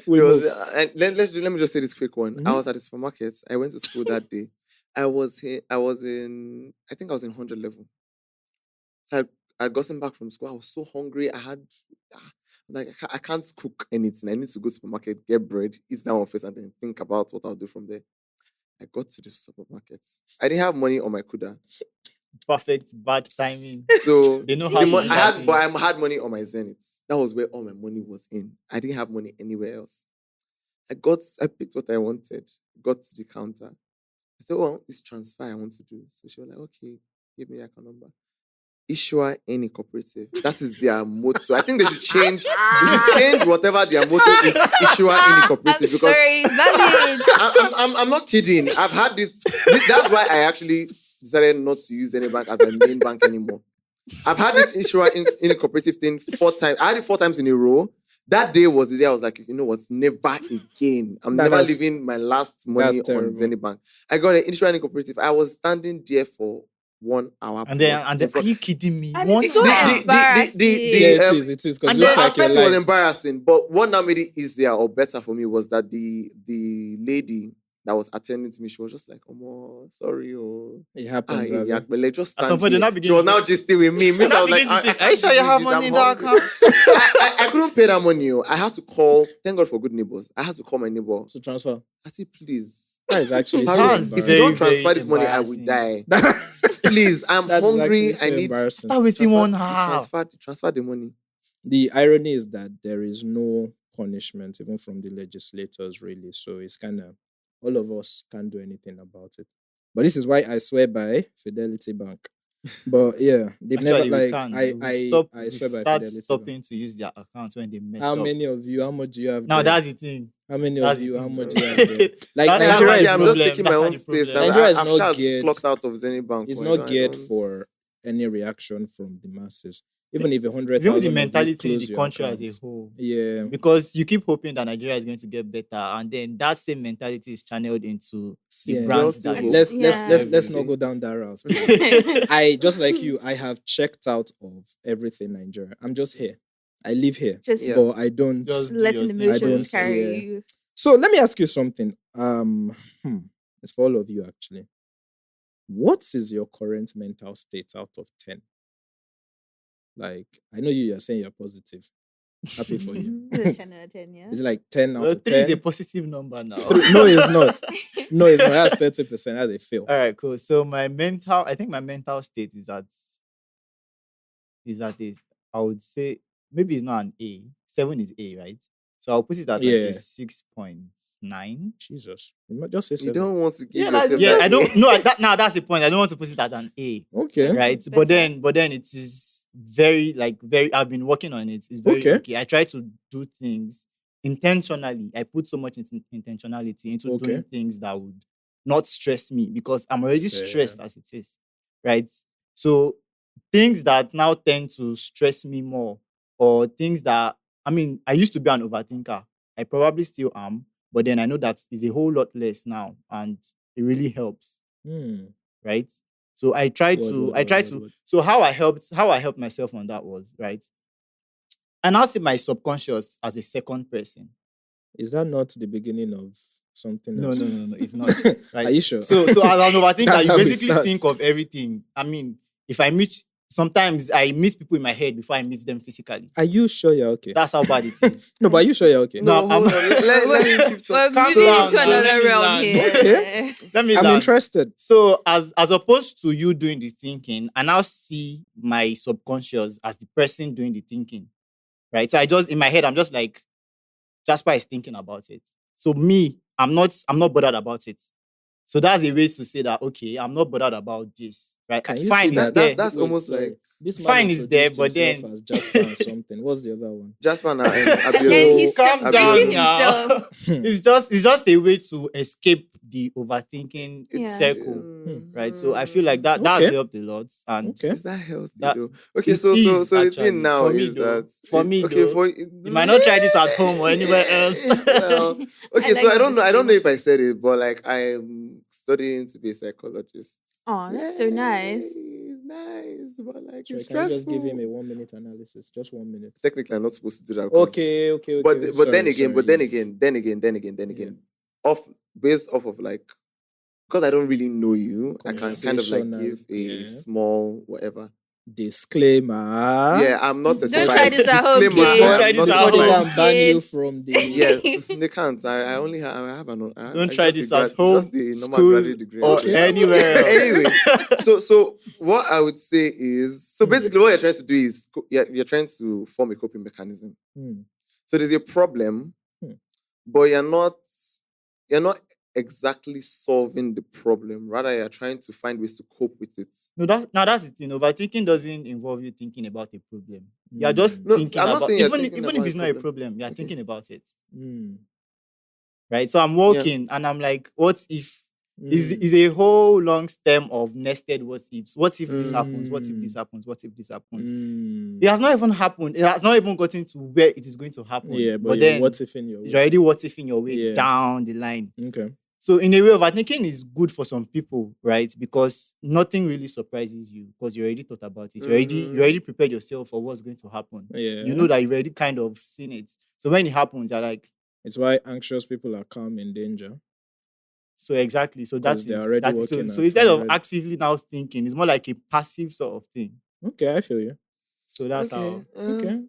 We It was, moved. and let me just say this quick one. I Mhm. was at the supermarket. I went to school that day. I was in 100 level. So I gotten back from school. I was so hungry. I had I can't cook anything. I need to go to the supermarket, get bread, eat that one first, and then think about what I'll do from there. I got to the supermarket. I didn't have money on my Kuda. Perfect bad timing. So They know the how to mo- do I that had, but I had money on my Zenith. That was where all my money was in. I didn't have money anywhere else. I picked what I wanted, got to the counter. I said, well, it's transfer I want to do. So she was like, okay, give me your account number. Issuer any cooperative. That is their motto. I think they should change. They should change whatever their motto is. Issuer any cooperative, I'm because sorry, valid. I'm not kidding. I've had this. That's why I actually decided not to use any bank as my main bank anymore. I've had this issuer in a cooperative thing 4 times. I had it 4 times in a row. That day was the day I was like, you know what? Never again. I'm never leaving my last money on Zenith Bank. I got an issuer in a cooperative. I was standing there for 1 hour. And then, are you kidding me? And One it's so hour. embarrassing. Yeah, it is. Because And it looks at like you're first it was lying. embarrassing, but what now made it easier or better for me was that the lady that was attending to me, she was just like, "Oh, sorry, oh, It happens. yeah, but like just At stand some point, here." they now begin She was to- now just with me. Miss, I was like, Are you sure you have money in that account? I couldn't pay that money. I had to call. Thank God for good neighbors. I had to call my neighbor. To transfer. I said, please. That is actually so Parents, That's if you embarrassing. don't very, transfer this money, I will embarrassing. die. Please, I'm That is hungry. actually so I need embarrassing. Start waiting 1 hour. transfer the money. The irony is that there is no punishment, even from the legislators, really. So it's kind of, all of us can't do anything about it. But this is why I swear by Fidelity Bank. But yeah, they've Actually, never we can. I We stop, I we swear by start Fidelity stopping Bank. to use their accounts when they mess How up. many of you? How much do you have? Now there? that's the thing. How many That's of you? the How thing. much do you have there? Like That's Nigeria why is I'm not, just problem. taking my That's not own the space. problem. Nigeria is I've not sure geared- clocked out of Zenith Bank. it's but not I geared don't- for any reaction from the masses. Even if 100,000 Even of the you mentality in close the your country as accounts. a whole. Yeah. Because you keep hoping that Nigeria is going to get better, and then that same mentality is channeled into the Yeah. brands Just that to is Let's Yeah. let's not go down that route. I just like you, I have checked out of everything Nigeria. I'm just here. I live here. Just Yeah. But I don't Just do letting your thing. emotions don't- carry yeah. you. So let me ask you something. It's for all of you actually. What is your current mental state out of 10? Like, I know you're saying you're positive. Happy for you. It's a 10 out of 10, yeah. Is it like 10 out Well, of 3 is 10? a positive number now. No, it's not. No, it's not. That's 30%. That's a fail. All right, cool. So I think my mental state is at I would say maybe it's not an A. 7 is A, right? So I'll put it at like Yeah. a 6.9. Jesus. You might just say You 7. don't want to give Yeah, yourself yeah. that I don't A. know. That's the point. I don't want to put it at an A, Okay. right? It's But better. then it is very I've been working on it. It's very Okay. I try to do things intentionally. I put so much intentionality into Okay. doing things that would not stress me because I'm already Fair. stressed as it is, right? So things that now tend to stress me more, or things that I used to be an overthinker. I probably still am, but then I know that is a whole lot less now, and it really helps, right? So I try to. So how I helped myself on that was, right. I now see my subconscious as a second person. Is that not the beginning of something No, else? it's not. Right? Are you sure? So as an overthinker, That's you how it basically starts. think of everything. If I meet, sometimes I meet people in my head before I meet them physically. Are you sure you're okay? That's how bad it is. No, but are you sure you're okay? No, No, hold on. Let him keep We're talking. Calm moving down, into man. another Let me realm land. here. Okay. Let me I'm land. interested. So as opposed to you doing the thinking, I now see my subconscious as the person doing the thinking, right? So I just, in my head, I'm just like, Jasper is thinking about it. So me, I'm not bothered about it. So that's a way to say that, okay, I'm not bothered about this. Right? Can you fine see is that? there. That's almost like this man fine is there, introduced but then himself as Jasper and something. What's the other one? Jasper and And Abiel. then he's calm separating down now. himself. It's just a way to escape the overthinking Yeah. circle, right? So I feel like that's Okay. helped a lot. And Okay. Is that healthy That- though? Okay, it so is, the actually. thing now For me, is though. that For me, okay, though, for you might not try this at home or anywhere else. Well, okay, I so like I don't know. I don't know disclaimer. if I said it, but like I'm studying to be a psychologist. Oh, that's so nice. Yay, nice, but like Sorry, it's can you stressful. just give him a 1 minute analysis? Just 1 minute. Technically, I'm not supposed to do that. 'cause- Okay. But then Sorry, again, Yeah. based off of like, because I don't really know you, I can kind of like Conversation give a yeah. small whatever. Disclaimer. Yeah, I'm not certified. Don't try this at home, Disclaimer, kids. Don't try I'm this not at Before they home. go and ban you Kids. from the Yeah, they can't. I only have. I have an. Don't try this at home, Just the normal school, graduate degree. or Okay. anywhere else. Anyway, so what I would say is, so basically what you're trying to do is you're trying to form a coping mechanism. So there's a problem, but you're not exactly solving the problem. Rather, you're trying to find ways to cope with it. No, that's the thing. Overthinking doesn't involve you thinking about a problem. You're Mm. just No, thinking I'm not about saying you're even thinking if about it's a not a problem. problem, you're Okay. thinking about it. Mm. Right? So I'm walking and I'm like, what if is a whole long stem of nested what ifs. What if this happens? What if this happens? What if this happens? It has not even happened. It has not even gotten to where it is going to happen. Yeah, but then what if in your you're way? already what if in your way Yeah. down the line. Okay. So in a way, overthinking is good for some people, right? Because nothing really surprises you because you already thought about it. You already prepared yourself for what's going to happen. Yeah. You know that you've already kind of seen it. So when it happens, you're like, It's why anxious people are calm in danger. so exactly. So that's they're already so working so at instead of already. actively now thinking, it's more like a passive sort of thing. Okay, I feel you. So that's Okay. Okay.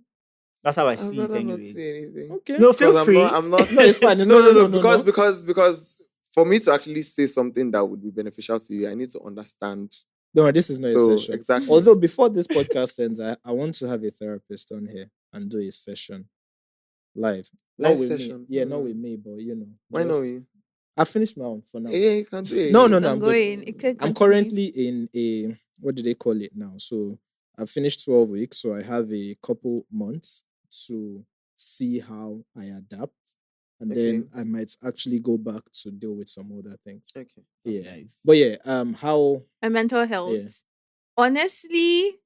how I I'd see it rather not anyways. say anything. Okay. No, feel Because free. I'm not. No, it's fine. No. Because for me to actually say something that would be beneficial to you, I need to understand. No, this is not So a session. exactly. Although before this podcast ends, I want to have a therapist on here and do a session live. Not Live with session. me. Yeah, not with me, but Why not just- we? I finished my own for now. Yeah, you can do it. No, It's I'm good. ongoing. It could I'm continue. currently in a what do they call it now? So I've finished 12 weeks, so I have a couple months to see how I adapt, and then I might actually go back to deal with some other things. Okay. That's Yeah. nice. But yeah, how My mental health. Yeah. Honestly,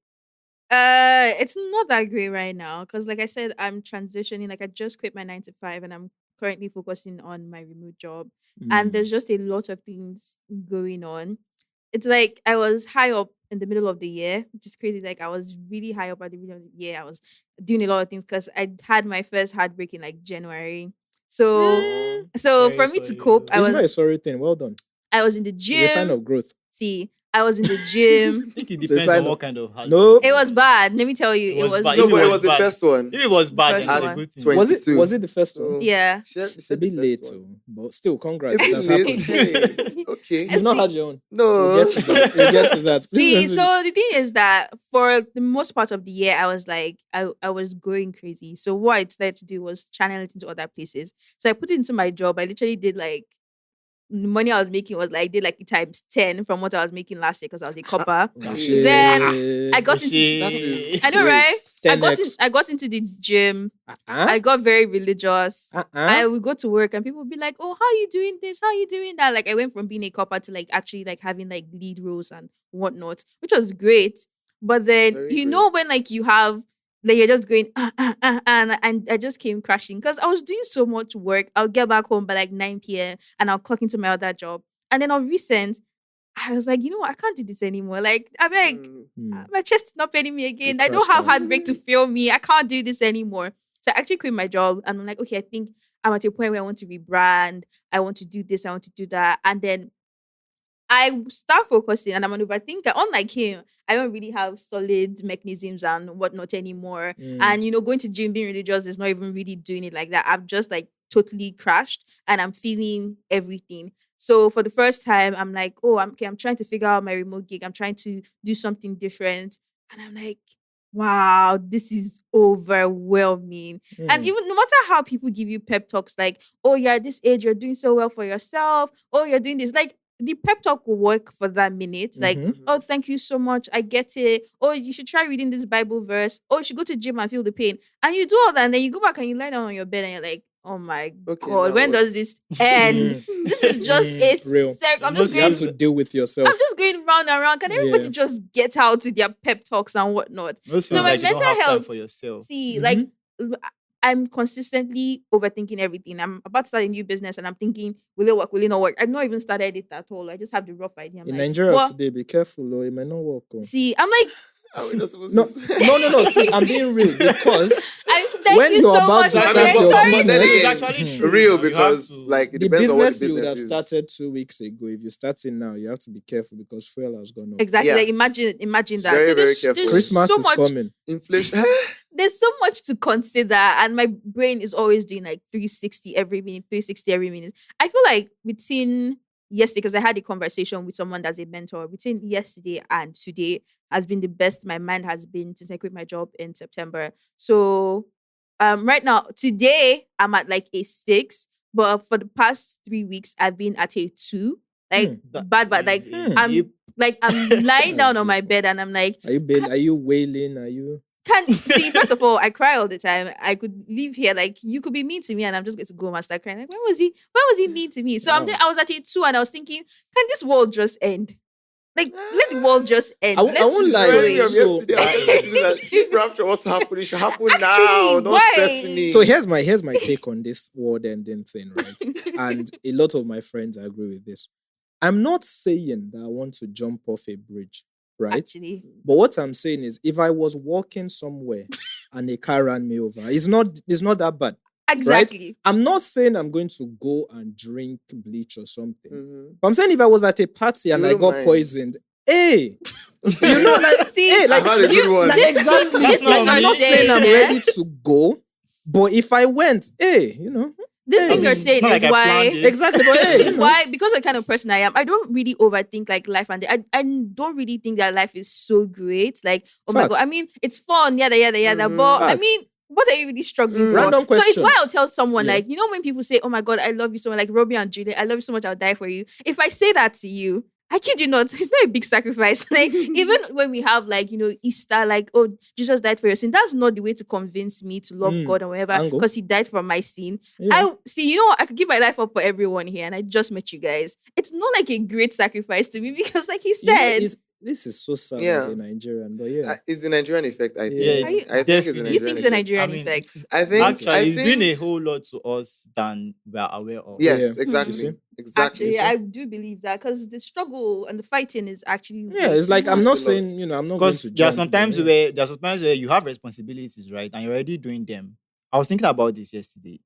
it's not that great right now because, like I said, I'm transitioning. Like I just quit my 9 to 5, and I'm currently focusing on my remote job. And there's just a lot of things going on. It's like I was high up in the middle of the year, which is crazy. Like I was really high up at the middle of the year. I was doing a lot of things because I had my first heartbreak in like January. So, Sorry for me for to you. cope, it's not a sorry thing. Well done. I was in the It's a sign gym. of growth. See, I was in the gym. I think it It's a depends sign on of- what kind of heartbreak. Nope. It was bad. Let me tell you, It it was was bad. No, If but it it was was the bad. first one. If it was bad, First then it's a one. good thing. 20. Was it 22. the first one? So, Yeah. she said It's a bit the late first one. too, but still, congrats. It's It has late. happened. Hey, okay. You've not had your own. No. We'll get to that. We'll get to that. Please See, message- so the thing is that for the most part of the year, I was like, I was going crazy. So what I decided to do was channel it into other places. So I put it into my job. I literally did like the money I was making was like did like times 10 from what I was making last year because I was a copper. Oh, Then I got into That is I know, great. right? Ten I got into the gym. Uh-uh. I got very religious. Uh-uh. I would go to work and people would be like, "Oh, how are you doing this? How are you doing that?" Like I went from being a copper to like actually like having like lead roles and whatnot, which was great. But then Very you know great. when like you have like you're just going and I just came crashing because I was doing so much work. I'll get back home by like 9 p.m. and I'll clock into my other job. And then on recent, I was like, you know what? I can't do this anymore. Like I beg. My chest is not paining me again. I don't crushed have out. heartbreak to feel me. I can't do this anymore. So I actually quit my job and I'm like, okay, I think I'm at a point where I want to rebrand. I want to do this. I want to do that. And then I start focusing and I'm an overthinker. Unlike him, I don't really have solid mechanisms and whatnot anymore. And, you know, going to gym, being religious is not even really doing it like that. I've just like totally crashed and I'm feeling everything. So for the first time, I'm like, oh, I'm trying to figure out my remote gig. I'm trying to do something different. And I'm like, wow, this is overwhelming. And even no matter how people give you pep talks like, oh, you're at this age, you're doing so well for yourself. Oh, you're doing this. Like, the pep talk will work for that minute. Like, oh, thank you so much. I get it. Oh, you should try reading this Bible verse. Oh, you should go to the gym and feel the pain. And you do all that, and then you go back and you lie down on your bed and you're like, oh my God, when does this end? This is just a I'm just going to deal with yourself. I'm just going round and round. Can everybody just get out to their pep talks and whatnot? So my mental health for yourself. See, like I'm consistently overthinking everything. I'm about to start a new business and I'm thinking, will it work? Will it not work? I've not even started it at all. I just have the rough idea. In Nigeria today, be careful or it might not work. See, I'm like, no. See, I'm being real because when you're so about to start your business, it's actually true. Real because like it depends on what the business you would have started 2 weeks ago. If you're starting now, you have to be careful because fuel has gone up. Exactly. Like imagine that. Very, so very careful. Christmas is coming. Inflation. There's so much to consider, and my brain is always doing like 360 every minute. I feel like between yesterday, because I had a conversation with someone that's a mentor, between yesterday and today has been the best my mind has been since I quit my job in September. So right now, today I'm at like a 6, but for the past 3 weeks I've been at a 2. Like bad, like I'm lying down on my bed and I'm like, are you wailing? Are you? See, first of all, I cry all the time. I could live here, like you could be mean to me, and I'm just going to go home and start crying. Like, when was he mean to me? So I was at it too, and I was thinking, can this world just end? Like, let the world just end. I won't lie. If rapture was to happen, it should happen now. Don't stress me. So here's my take on this world ending thing, right? And a lot of my friends agree with this. I'm not saying that I want to jump off a bridge. Right? Actually. But what I'm saying is if I was walking somewhere and a car ran me over, it's not that bad. Exactly. Right? I'm not saying I'm going to go and drink bleach or something. But I'm saying if I was at a party and I got poisoned, hey, you know, like, see, hey, like, I've had a good one. Like, exactly. I'm not saying I'm ready to go, but if I went, hey, you know. This thing you're saying is why exactly, but hey, it's why, because of the kind of person I am, I don't really overthink like life, and I don't really think that life is so great. Like, oh my God, I mean, it's fun, yada. But I mean, what are you really struggling for? Random question. So it's why I'll tell someone like, you know, when people say, oh my God, I love you so much, like Romeo and Juliet, I love you so much, I'll die for you. If I say that to you, I kid you not, it's not a big sacrifice. Like, even when we have, like, you know, Easter, like, oh, Jesus died for your sin, that's not the way to convince me to love God or whatever, because he died for my sin. I see, you know what, I could give my life up for everyone here, and I just met you guys. It's not like a great sacrifice to me, because like he said, this is so sad as a Nigerian, but it's the Nigerian effect, I think. I think it's a Nigerian you think it's a Nigerian effect? I think actually it's doing a whole lot to us than we are aware of. Yes, exactly. Actually, I do believe that, because the struggle and the fighting is actually it's like I'm not saying, you know, I'm not going to there are sometimes where you have responsibilities, right, and you're already doing them. I was thinking about this yesterday.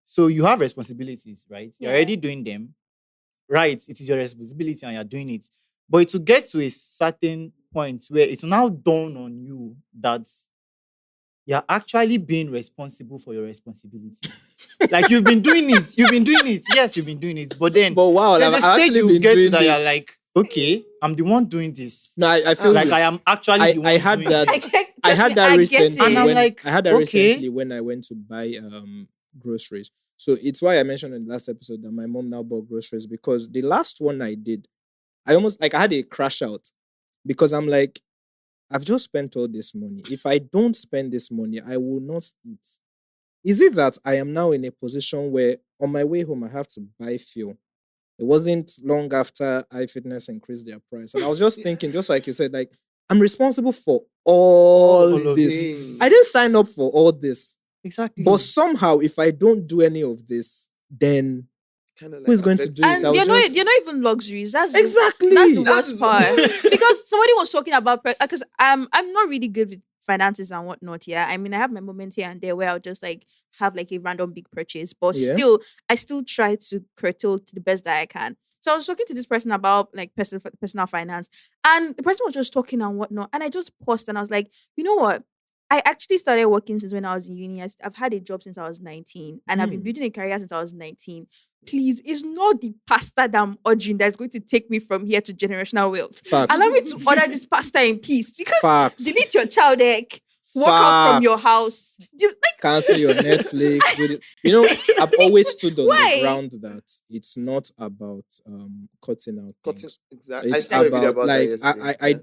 So you have responsibilities, right? You're already doing them, right? It is your responsibility and you're doing it. But to get to a certain point where it's now dawn on you that you're actually being responsible for your responsibility. Like, you've been doing it. Yes, you've been doing it. But then wow, there's a stage you get to that you're like, okay, I'm the one doing this. No, I feel like I am actually the one I had doing that. it. I had that recently. And I'm like, I had that recently when I went to buy groceries. So it's why I mentioned in the last episode that my mom now bought groceries, because the last one I did, I had a crash out, because I'm like, I've just spent all this money. If I don't spend this money, I will not eat. Is it that I am now in a position where on my way home, I have to buy fuel? It wasn't long after iFitness increased their price. And I was just thinking, just like you said, like, I'm responsible for all this. Things. I didn't sign up for all this. Exactly. But somehow, if I don't do any of this, then who is going to do it? And they're not even luxuries. That's exactly the worst part. Because somebody was talking about, because I'm not really good with finances and whatnot. Yeah, I mean, I have my moments here and there where I'll just like have like a random big purchase, but still, I still try to curtail to the best that I can. So I was talking to this person about like personal finance, and the person was just talking and whatnot, and I just paused and I was like, you know what? I actually started working since when I was in uni. I've had a job since I was 19, and I've been building a career since I was 19. Please, it's not the pasta that I'm ordering that's going to take me from here to generational wealth. Facts. Allow me to order this pasta in peace, because delete your child egg. walk out from your house. Cancel your Netflix. I've always stood on the ground that it's not about cutting out things. Exactly. It's about like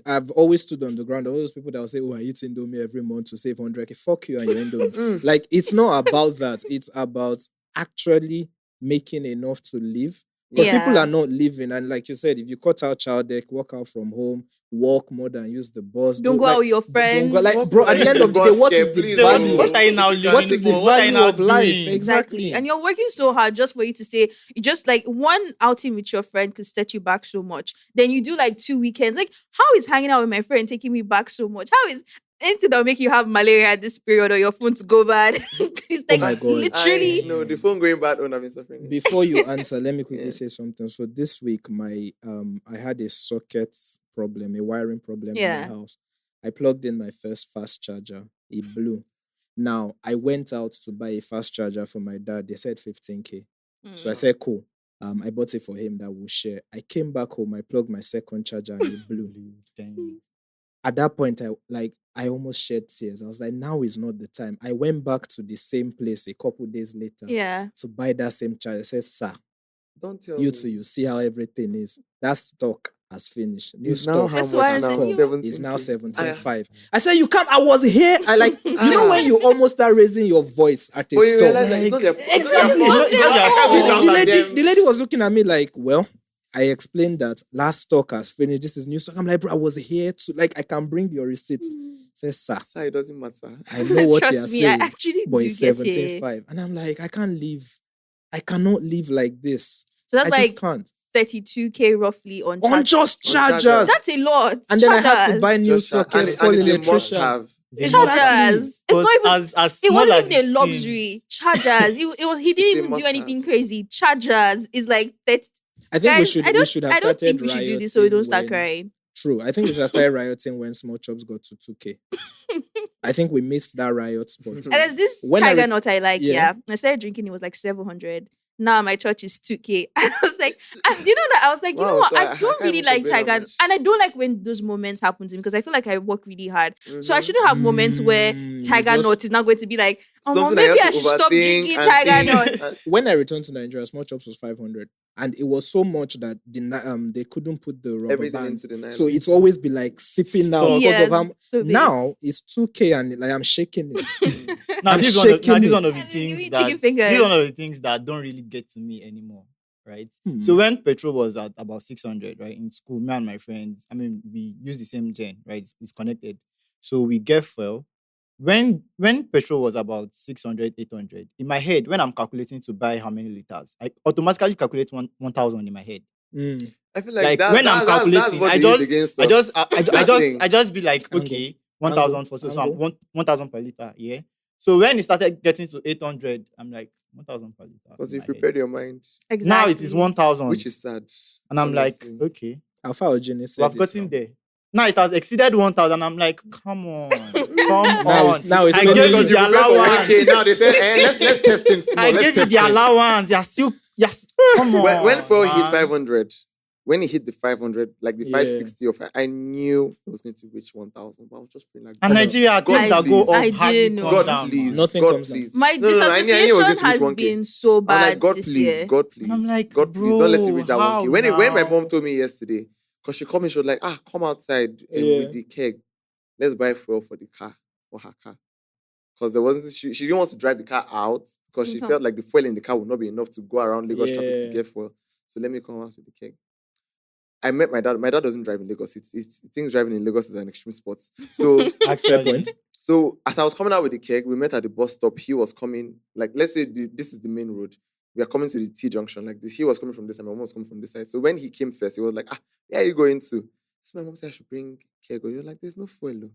I've always stood on the ground. All those people that will say, "Oh, I eat Indomie every month to save 100k." Fuck you and your Indomie. Like it's not about that. It's about actually making enough to live. Because people are not living, and like you said, if you cut out child deck, work out from home, walk more than use the bus. Don't go out with your friends. Bro, at the end of the day, what is the value? What are you now living? What is the value of life? Exactly. And you're working so hard just for you to say, just like one outing with your friend could set you back so much. Then you do like 2 weekends. Like, how is hanging out with my friend taking me back so much? How is anything that'll make you have malaria at this period or your phone to go bad? It's like literally. No, the phone going bad when I've been suffering. Before you answer, let me quickly say something. So this week, I had a socket problem, a wiring problem in my house. I plugged in my first fast charger. It blew. Now I went out to buy a fast charger for my dad. They said 15k. So I said, cool. I bought it for him that we'll share. I came back home. I plugged my second charger and it blew. At that point, I almost shed tears. I was like, now is not the time. I went back to the same place a couple days later to buy that same charger. I said, sir, don't tell you me. too, you see how everything is. That stock has finished. New It's stock. now how much now? It's now 17.5. I said, you can't. I was here. You know when you almost start raising your voice at a store. The lady was looking at me like, well, I explained that last stock has finished. This is new stock. I'm like, bro, I was here to I can bring your receipts. Says, sir, it doesn't matter. I know what you're saying. I actually but it's 17.5. And I'm like, I can't live. I cannot live like this. So that's I just can't. 32k roughly on just chargers. That's a lot. And then I had to buy new sockets, call electrician. Chargers. It's not even. It wasn't even a luxury. Chargers. He didn't even do anything crazy. Chargers is like that. I think we should have started. I don't think we should do this so we don't start crying. True. I think we should have started rioting when small chops got to 2k. I think we missed that riot spot. And there's this Tiger Nut I like. Yeah. I started drinking. It was like 700. Now my church is 2k. I was like, and you know that I was like, you know what? So I don't really like Tiger, and I don't like when those moments happen to me because I feel like I work really hard. So I shouldn't have moments where Tiger Nut is not going to be like, oh, maybe I should stop drinking Tiger Nut. When I returned to Nigeria, small chops was 500, and it was so much that they couldn't put the rubber band into the nylon. So it's always be like sipping now because of now it's 2k and I'm shaking it. Now this one of the things that don't really get to me anymore, right? So when petrol was at about 600, right, in school, me and my friends, we use the same gen, right? It's connected. So we get fuel. When petrol was about 600, 800, in my head, when I'm calculating to buy how many liters, I automatically calculate 1,000 in my head. I feel like that, when I'm calculating, I just be like, okay, 1,000 for so 1,000 per liter, yeah. So when it started getting to 800, I'm like, 1,000 per liter. Because you prepared your mind. Exactly. Now it is 1,000. Which is sad. And I'm honestly. Like, okay. How far Eugene said I've gotten there. Now it has exceeded 1,000. I'm like, come on. Now it's I gave you the allowance. Okay, now they say, let's test him small. I gave you the allowance. You're still, come on. When Phil hit 500, when he hit the 500, like the 560 of I knew it was going to reach 1,000. But I was just being like, and Nigeria, things that go off, God please, nothing God please. My disassociation has been so bad this year. God please, I'm like, God please, don't let it reach that 1K. When my mom told me yesterday, because she called me, she was like, come outside with the keg. Let's buy fuel for the car, for her car. Because there wasn't, she didn't want to drive the car out because she felt like the fuel in the car would not be enough to go around Lagos traffic to get fuel. So let me come out with the keg. I met my dad. My dad doesn't drive in Lagos. Things driving in Lagos is an extreme sport. So fair point. So as I was coming out with the keg, we met at the bus stop. He was coming, like, let's say this is the main road. We are coming to the T junction. Like this, he was coming from this side. My mom was coming from this side. So when he came first, he was like, where are you going to? So my mom said I should bring keg. You're like, there's no fuel.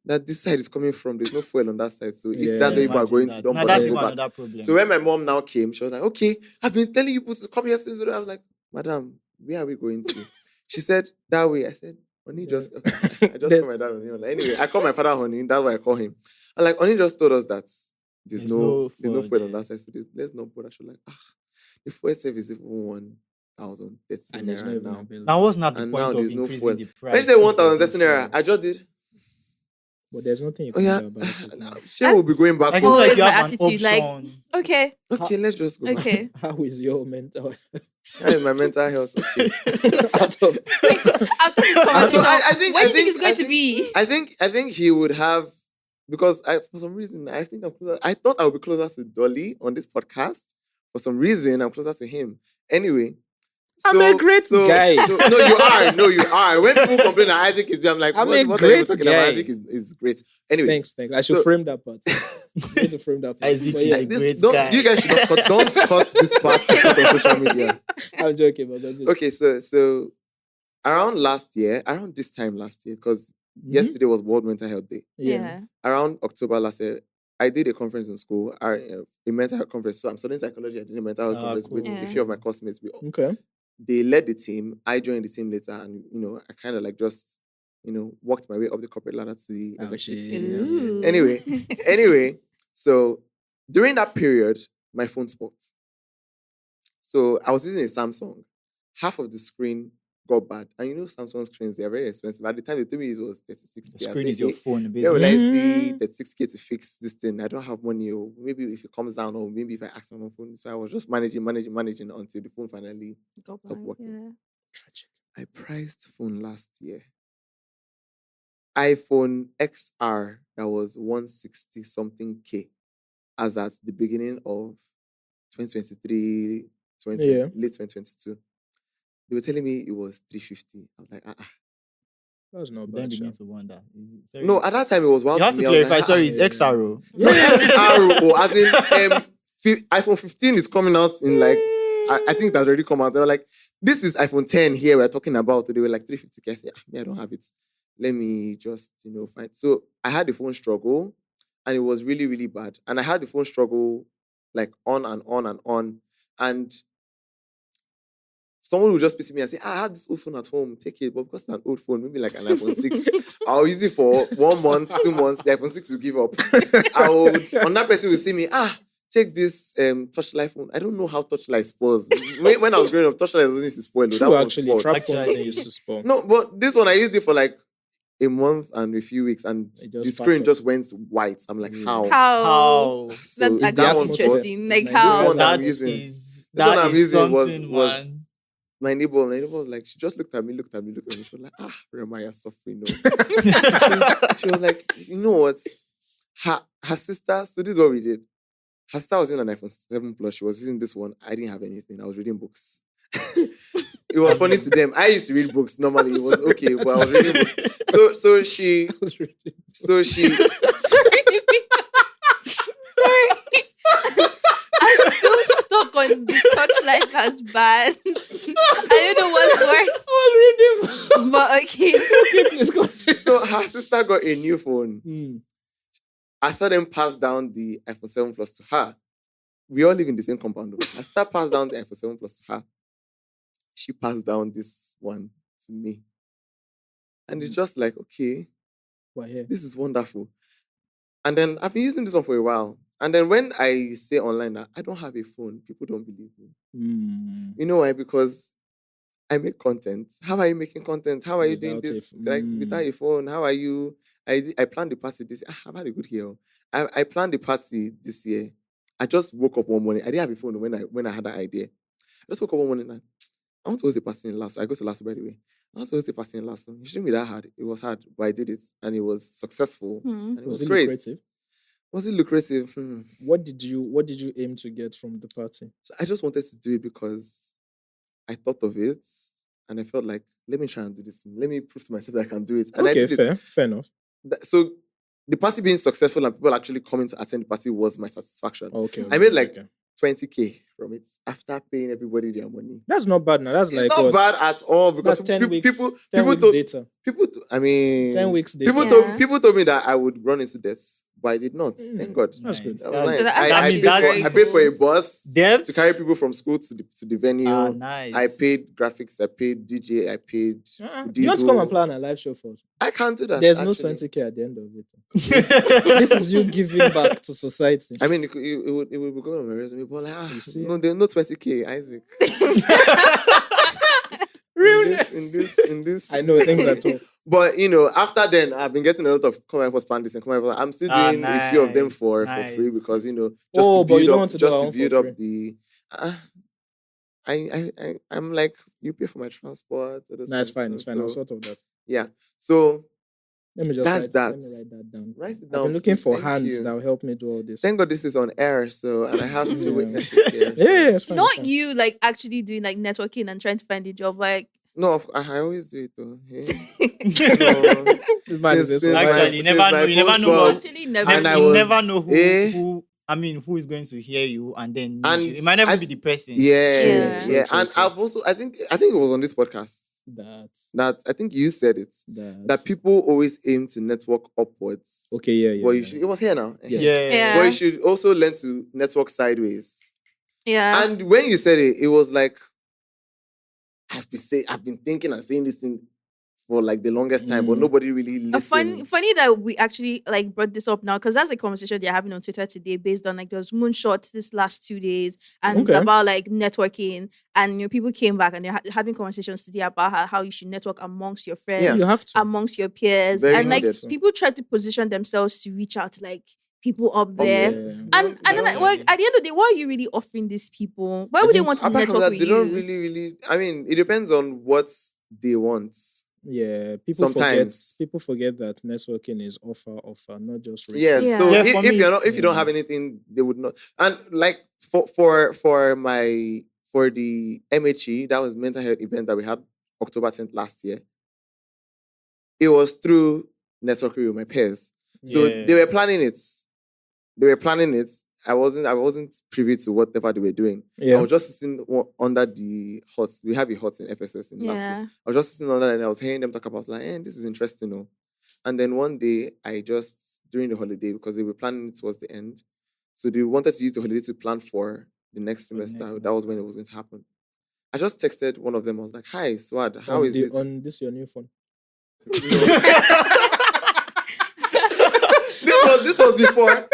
That this side is coming from. There's no fuel on that side. So if that's where you are going to, don't bother to go back. So when my mom now came, she was like, okay, I've been telling you to come here since. I was like, madam, where are we going to? She said, that way. I said, Oni just... I just called my dad Oni. Anyway, I call my father Oni. That's why I call him. And like, Oni just told us that there's no fuel on that side. So let's not bother. She was like, the fuel service is even 1,000. And there's no now. That was not the point of increasing the price. When she said 1,000 naira, I just did... But there's nothing you can do about it. Now. She will be going back. Like, home. Always you my have an attitude, like, option. okay, Let's just go. okay. How is your mental? How is my mental health? Okay. After this conversation, I think what do you think it's going to be? I think he would have, because for some reason I think I'm closer. I thought I would be closer to Dolly on this podcast. For some reason, I'm closer to him. Anyway. I'm a great guy. No, you are. When people complain that Isaac is, I'm like, what are you talking about? Isaac is great. Anyway. Thanks. I should frame that part. I need to frame that part. Isaac is a great guy. You guys should don't cut this part on social media. I'm joking, but that's it. Okay, so around this time last year, because yesterday was World Mental Health Day. Yeah. Around October last year, I did a conference in school, a mental health conference. So I'm studying psychology. I did a mental health conference with a few of my classmates. Okay. They led the team. I joined the team later, and I kind of like just worked my way up the corporate ladder to the executive team. Anyway, so during that period, my phone spoke. So I was using a Samsung. Half of the screen got bad, and Samsung screens, they are very expensive. At the time they told me it was 36K. The screen is your phone. Where will I see 36K to fix this thing? I don't have money, or maybe if it comes down, or maybe if I ask my phone. So I was just managing until the phone finally stopped working. Yeah. Tragic. I priced phone last year. iPhone XR that was 160 something K, as at the beginning of 2023, late 2022. They were telling me it was 350. I was like, That's not Then bad. begin to wonder. No, at that time it was wild. You have to clarify. Sorry, it's XRO. No, XRO, as in iPhone 15 is coming out in like, I think that's already come out. They were like, this is iPhone 10 here we're talking about. They were like 350K. I said, I don't have it. Let me just, find. So I had the phone struggle, and it was really, really bad. And I had the phone struggle like on and on and on. And someone would just visit me and say, I have this old phone at home, take it. But because it's an old phone, maybe like an iPhone 6, I'll use it for 1 month, 2 months, the iPhone 6 will give up. That person will see me, take this Touchlight phone. I don't know how Touchlight spoils. When I was growing up, Touchlight wasn't used to spoil. True, actually, trap phones used to spoil. No, but this one, I used it for like a month and a few weeks, and the screen just went white. I'm like, how? So that's interesting. Like, how? This one I'm using was my neighbor. My neighbor was like, she just looked at me. She was like, Rema, you're suffering. No. She was like, you know what? Her sister, so this is what we did. Her sister was in an iPhone 7 Plus. She was using this one. I didn't have anything. I was reading books. It was funny to them. I used to read books normally. It was okay, but I was reading books. So she. Sorry. I'm still stuck on the Touchlight as bad. I don't know what's worse. But okay. Please continue. So her sister got a new phone. I saw them pass down the iPhone 7 Plus to her. We all live in the same compound. I sister passed down the iPhone 7 Plus to her. She passed down this one to me. And it's just like, okay, this is wonderful. And then I've been using this one for a while. And then when I say online that I don't have a phone, people don't believe me. You know why? Because I make content. How are you making content? How are you doing this? Like without a phone, how are you? I planned the party this year. I've had a good year. I planned the party this year. I just woke up one morning. I didn't have a phone when I had that idea. I just woke up one morning and I want to host a party in Lasso. I go to Lasso, by the way. I want to host a party in Lasso. It shouldn't be that hard. It was hard, but I did it. And it was successful. And it was great. Lucrative? Was it lucrative? What did you aim to get from the party? So I just wanted to do it because I thought of it. And I felt like, let me try and do this. Let me prove to myself that I can do it. And okay, I did it. Fair enough. So the party being successful and people actually coming to attend the party was my satisfaction. Okay. I made like 20K from it after paying everybody their money. That's not bad now. That's it's not bad at all because that's 10 weeks, people 10 told, weeks data. 10 weeks data. People told me that I would run into debts, but I did not. Thank God. That's good. I paid for a bus to carry people from school to the venue. Nice. I paid graphics, I paid DJ, I paid diesel. You want to come and plan a live show for us? I can't do that. There's no 20K at the end of it. This is you giving back to society. I mean, it would be going on my resume, but like, no, there's no 20K, Isaac. Real in this. I know things are tough. But after then, I've been getting a lot of come for plan this and come for. I'm still doing a few of them for free because just to build up the. I'm like, you pay for my transport. That's fine. It's fine. I'll sort of that. Yeah. So let me just write that down. Write it down. I've been looking for hands that will help me do all this. Thank God this is on air, and I have two witnesses here. So. Yeah, it's fine. Not you like actually doing like networking and trying to find a job. Like no, I always do it though. Hey? Actually, you never know. Actually, never. You never know who. I mean, who is going to hear you and then it might never be the person. Yeah. And I've also, I think it was on this podcast that I think you said it that people always aim to network upwards. Okay, yeah. But it was here now. Yeah. But you should also learn to network sideways. Yeah. And when you said it was like I've been thinking and saying this thing for like the longest time, but nobody really listens. Funny that we actually like brought this up now because that's a conversation they're having on Twitter today based on like those moonshots this last 2 days and it's about like networking and people came back and they're having conversations today about how you should network amongst your friends, you have to. amongst your peers, Very and like needed. people try to position themselves to reach out to like people up there. And then like, well, at the end of the day, what are you really offering these people? Why would they want to network with you? They don't really. I mean, it depends on what they want. Yeah, people forget that networking is offer, not just receive. Yes. So if you don't have anything, they would not. And like for the MHE, that was mental health event that we had October 10th last year. It was through networking with my peers. So they were planning it. I wasn't privy to whatever they were doing. Yeah. I was just sitting under the huts. We have a hut in FSS in Lasso. I was just sitting under and I was hearing them talk about like, this is interesting, no? And then one day during the holiday, because they were planning it towards the end, so they wanted to use the holiday to plan for the next semester. That was when it was going to happen. I just texted one of them. I was like, "Hi, Swad, how is it?" On this your new phone? This was before.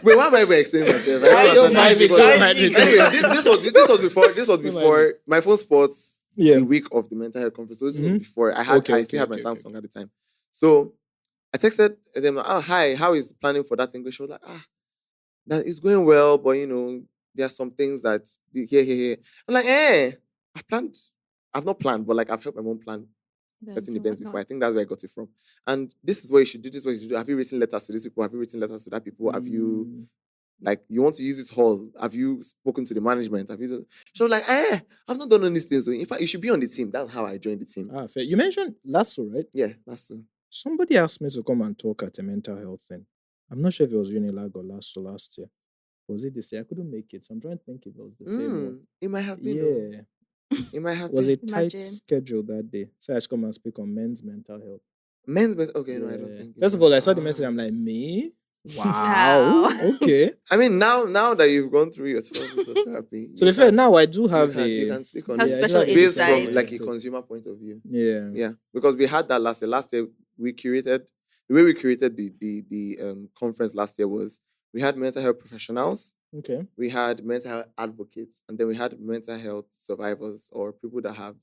Wait, why am I even explaining myself? This was before my phone sports the week of the mental health conference. So this was before I still had my Samsung at the time. So I texted them, "Oh, hi, how is planning for that thing?" She was like, that is going well, but there are some things that here. I'm like, I've not planned, but like I've helped my mom plan certain events before. I think that's where I got it from. And this is what you should do. This is what you should do. Have you written letters to these people? Have you written letters to that people? Have you, you want to use this hall? Have you spoken to the management? Have you? She was like, I've not done any things. So in fact, you should be on the team. That's how I joined the team. Fair. You mentioned Lasso, right? Yeah, Lasso. Somebody asked me to come and talk at a mental health thing. I'm not sure if it was Unilag or Lasso last year. Was it this year? I couldn't make it. So I'm trying to think if it was the same one. It might have been. Yeah. It might have was a tight schedule that day. So I should come and speak on men's mental health. Okay, no, I don't think. First of all, I saw the message. I'm like, me? Wow. Okay. I mean, now that you've gone through your therapy. To be fair, now I do have you can speak on special based from like a consumer point of view. Yeah. Yeah. Because we had that last year. Last year we curated the conference last year was we had mental health professionals. Okay. We had mental health advocates, and then we had mental health survivors or people that have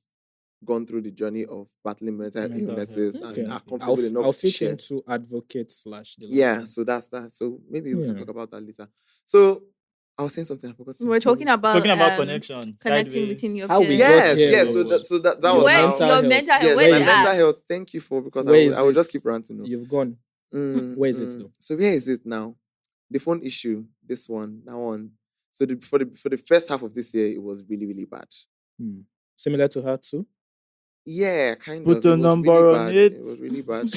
gone through the journey of battling mental illnesses and are comfortable enough I'll to fit share. into advocate / Yeah, so that's that. So maybe we can talk about that later. So I was saying something I forgot. We're talking about connection, connecting between your how peers. We got here. Yes. So that was where how, your mental health. Yes, Where my is mental that? health. Thank you for because I will just keep ranting. No? You've gone. Where is it though? So where is it now? The phone issue. This one. That one. So for the first half of this year, it was really, really bad. Similar to her too? Yeah, kind Put of. Put a number on it. It was really bad.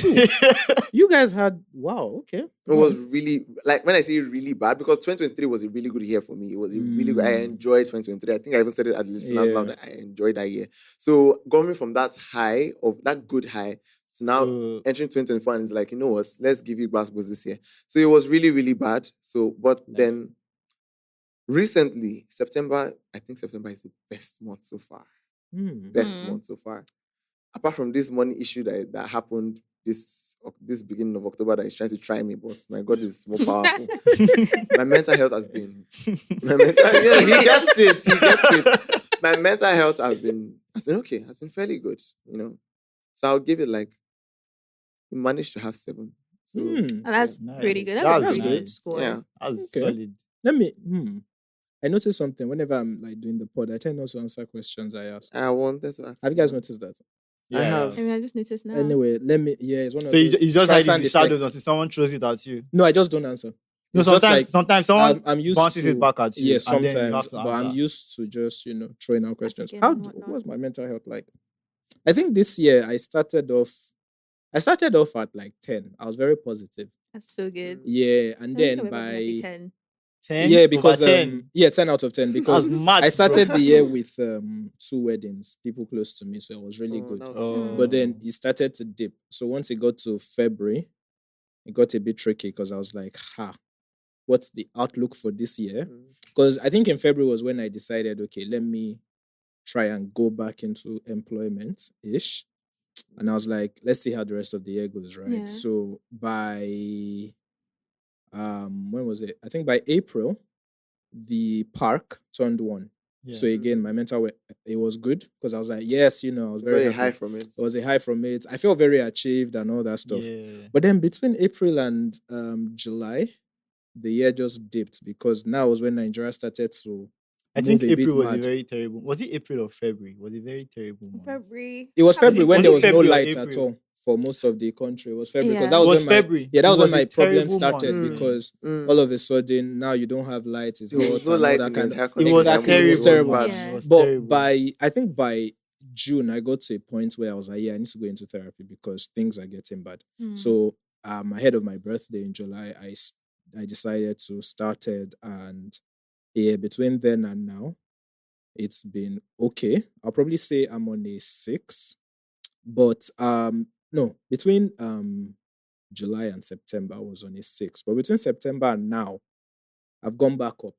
You guys had okay. It was really like when I say really bad because 2023 was a really good year for me. It was a really good. I enjoyed 2023. I think I even said it at least out loud that I enjoyed that year. So going from that high of that good high to now entering 2024 and it's like, you know what? Let's give you basketballs this year. So it was really, really bad. So then recently, September, I think September is the best month so far. Best month so far. Apart from this money issue that happened this beginning of October that is trying to try me, but my God is more powerful. My mental health has been. He gets it. My mental health has been okay. Has been fairly good. So I'll give it like, we managed to have 7. So And that's Nice. pretty good. That's That's a pretty good nice. score. yeah. That's Okay. solid. Let me. I noticed something whenever I'm like doing the pod. I tend not to answer questions I ask. I wanted to ask. Have you guys noticed that? I have. I mean, I just noticed now. Anyway, let me. Yeah, it's one of So you those. just hide stress in the and shadows effect. until someone throws it at you. No, I just don't answer. No, It's just like sometimes someone I'm used bounces to, it back at you. Yes, and then you have sometimes, to but I'm answer. used to just throwing out questions. Asking How and whatnot. was my mental health like? I think this year I started off at like 10. I was very positive. That's so good. Yeah, and I think then I've ever been at a by 10. 10 yeah, because over 10. 10 out of 10 because That's mad. I started bro. the year with 2 weddings, people close to me, so it was really Oh, good. that was Oh. But then it started to dip. So once it got to February, it got a bit tricky because I was like, what's the outlook for this year? Because I think in February was when I decided, okay, let me try and go back into employment-ish. And I was like, let's see how the rest of the year goes, right? Yeah. So by when was it? I think by April, the park turned 1. Yeah. So again, my mental it was good because I was like, yes, I was very very happy. high from it. It was a high from it. I felt very achieved and all that stuff. Yeah. But then between April and July, the year just dipped because now was when Nigeria started to. I think move a bit April was a mad. very terrible. Was it April or February? Was a very terrible month. February. It was February when was there it was no February or light at April? all for most of the country. It was February because Yeah. that It was, was when February. that It was when was a my problem terrible started month. because Mm. all of a sudden now you don't have light. It's There was hot no and light all in that the kind entire of country. It was exactly. terrible. It was terrible. Man. Yeah. It was But terrible. I think by June I got to a point where I was like, yeah, I need to go into therapy because things are getting bad. So ahead of my birthday in July, I decided to start it, and yeah, between then and now, it's been okay. I'll probably say I'm on a 6, but no, between July and September I was on a 6, but between September and now, I've gone back up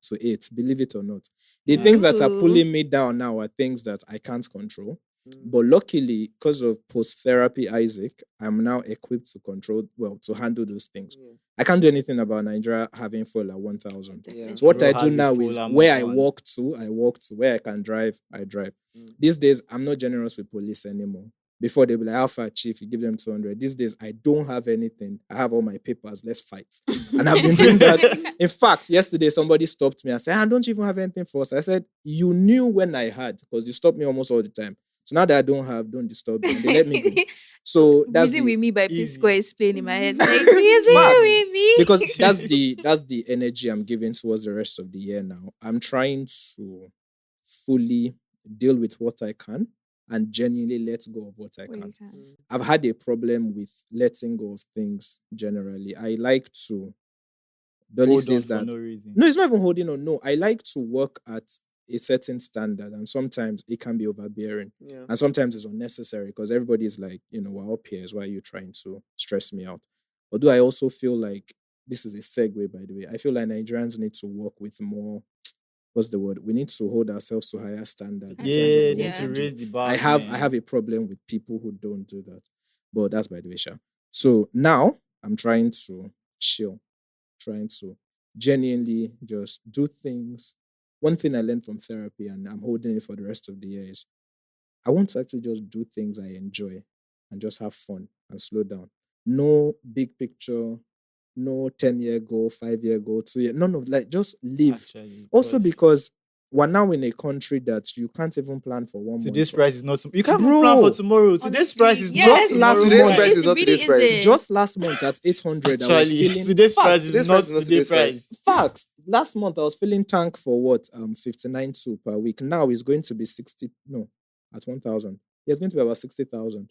to 8. Believe it or not, the things that are Ooh. pulling me down now are things that I can't control. Mm. But luckily, because of post-therapy Isaac, I'm now equipped to handle those things. Yeah. I can't do anything about Nigeria having full at 1,000. Yeah. So what Bro I do has a now full is arm where of I one. walk to, where I can drive, I drive. Mm. These days, I'm not generous with police anymore. Before they'll be like, Alpha Chief, you give them 200. These days, I don't have anything. I have all my papers. Let's fight. And I've been doing that. In fact, yesterday, somebody stopped me and said, don't you even have anything for us? I said, you knew when I had, because you stop me almost all the time. So now that I don't have, don't disturb me. They let me go. So that's Reason with me by Easy. P-Square is playing in my head. Like, reason Facts. with me. because that's the energy I'm giving towards the rest of the year now. I'm trying to fully deal with what I can and genuinely let go of what I What you can't. can. I've had a problem with letting go of things generally. I like to. Dolly Hold on says for that. no reason. No, it's not even holding on. No, I like to work at a certain standard, and sometimes it can be overbearing, Yeah. and sometimes it's unnecessary because everybody is like, we're up here. Why are you trying to stress me out? Although I also feel like this is a segue, by the way. I feel like Nigerians need to work with more. What's the word? We need to hold ourselves to higher standards. in terms of Yeah, what need Yeah. to we do. raise the bar. I have a problem with people who don't do that. But that's by the way, Sha. So now I'm trying to chill, trying to genuinely just do things. One thing I learned from therapy, and I'm holding it for the rest of the year, is I want to actually just do things I enjoy and just have fun and slow down. No big picture, no 10-year goal, 5-year goal, 2-year. No, like just live. Actually, Also because we're now in a country that you can't even plan for 1 month. today's price is not. You can't Bro, even plan for tomorrow. Today's price is Honestly, not just last tomorrow's Today's month. price is not It today's really price. isn't. Just last month at 800, I was Actually, feeling today's Facts. price is Today's not price is not today's today's price. Facts. Last month I was feeling tank for what 59.2 per week. Now it's going to be 60. No, at 1,000. It's going to be about 60,000.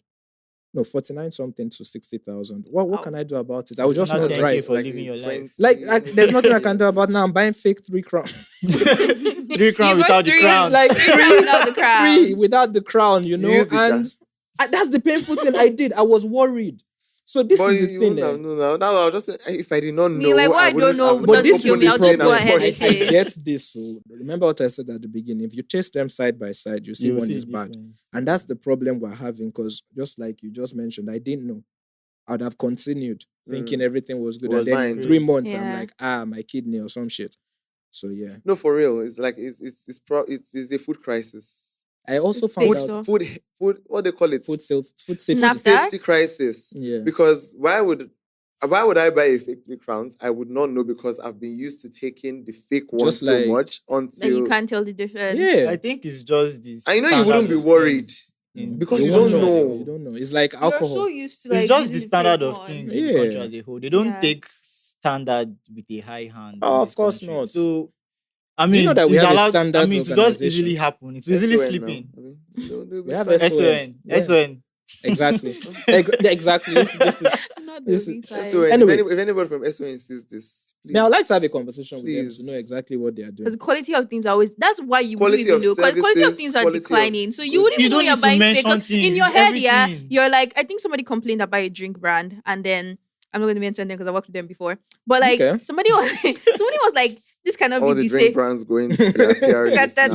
No, 49 something to 60,000. What Wow. can I do about it? I will just Not not 10K drive. for living your life. Like there's nothing I can do about now. I'm buying fake 3 crown. 3 crown You without the bought crown. Like 3 crown without the crown. 3 without the crown, You used the and that's the painful thing I did. I was worried. So this But is the you thing. wouldn't have known now. Now I'll just say, if I did not Me, know, like, what I wouldn't- don't know wouldn't But this kill is me, the I'll problem. just go ahead I and say. get this. So remember what I said at the beginning. If you chase them side by side, you see You will one see is the bad. difference. And that's the problem we're having because just like you just mentioned, I didn't know. I'd have continued thinking everything was good. Was and then in fine. 3 months, I'm Yeah. like, my kidney or some shit. So yeah. No, for real. It's like it's a food crisis. I also found out food. What they call it? Food safety. Safety crisis. Yeah. Because why would I buy a fake 3 crowns? I would not know because I've been used to taking the fake one so much until you can't tell the difference. Yeah. I think it's just this. I know you wouldn't be worried because you don't know. You don't know. It's like alcohol. You're so used to It's just the standard of things in the country Yeah. as a whole. They don't take standard with a high hand. Oh, in this of course country. not. So, I Do mean, you know that we it's have a allowed- standards I mean, it will just organization? easily happen. It will easily SON slip now. in. I mean, they'll be We have fine. SON. Yeah. SON. Exactly. Exactly. This is Not This the is- side. SON. Anyway. If anybody from SON sees this, please. Now, I'd like to have a conversation with them to Please. know exactly what they are doing. Because the quality of things are always, that's why you Quality wouldn't even of know. Because quality of services, things are quality of declining. So you goods. wouldn't You even know don't you're need to buying fake. mention 'Cause In things, your head, yeah, everything. you're like, I think somebody complained about a drink brand, and then I'm not going to mention them because I worked with them before. But like Okay. somebody was like, this cannot All be the the drink same. brands going to their PR list now. The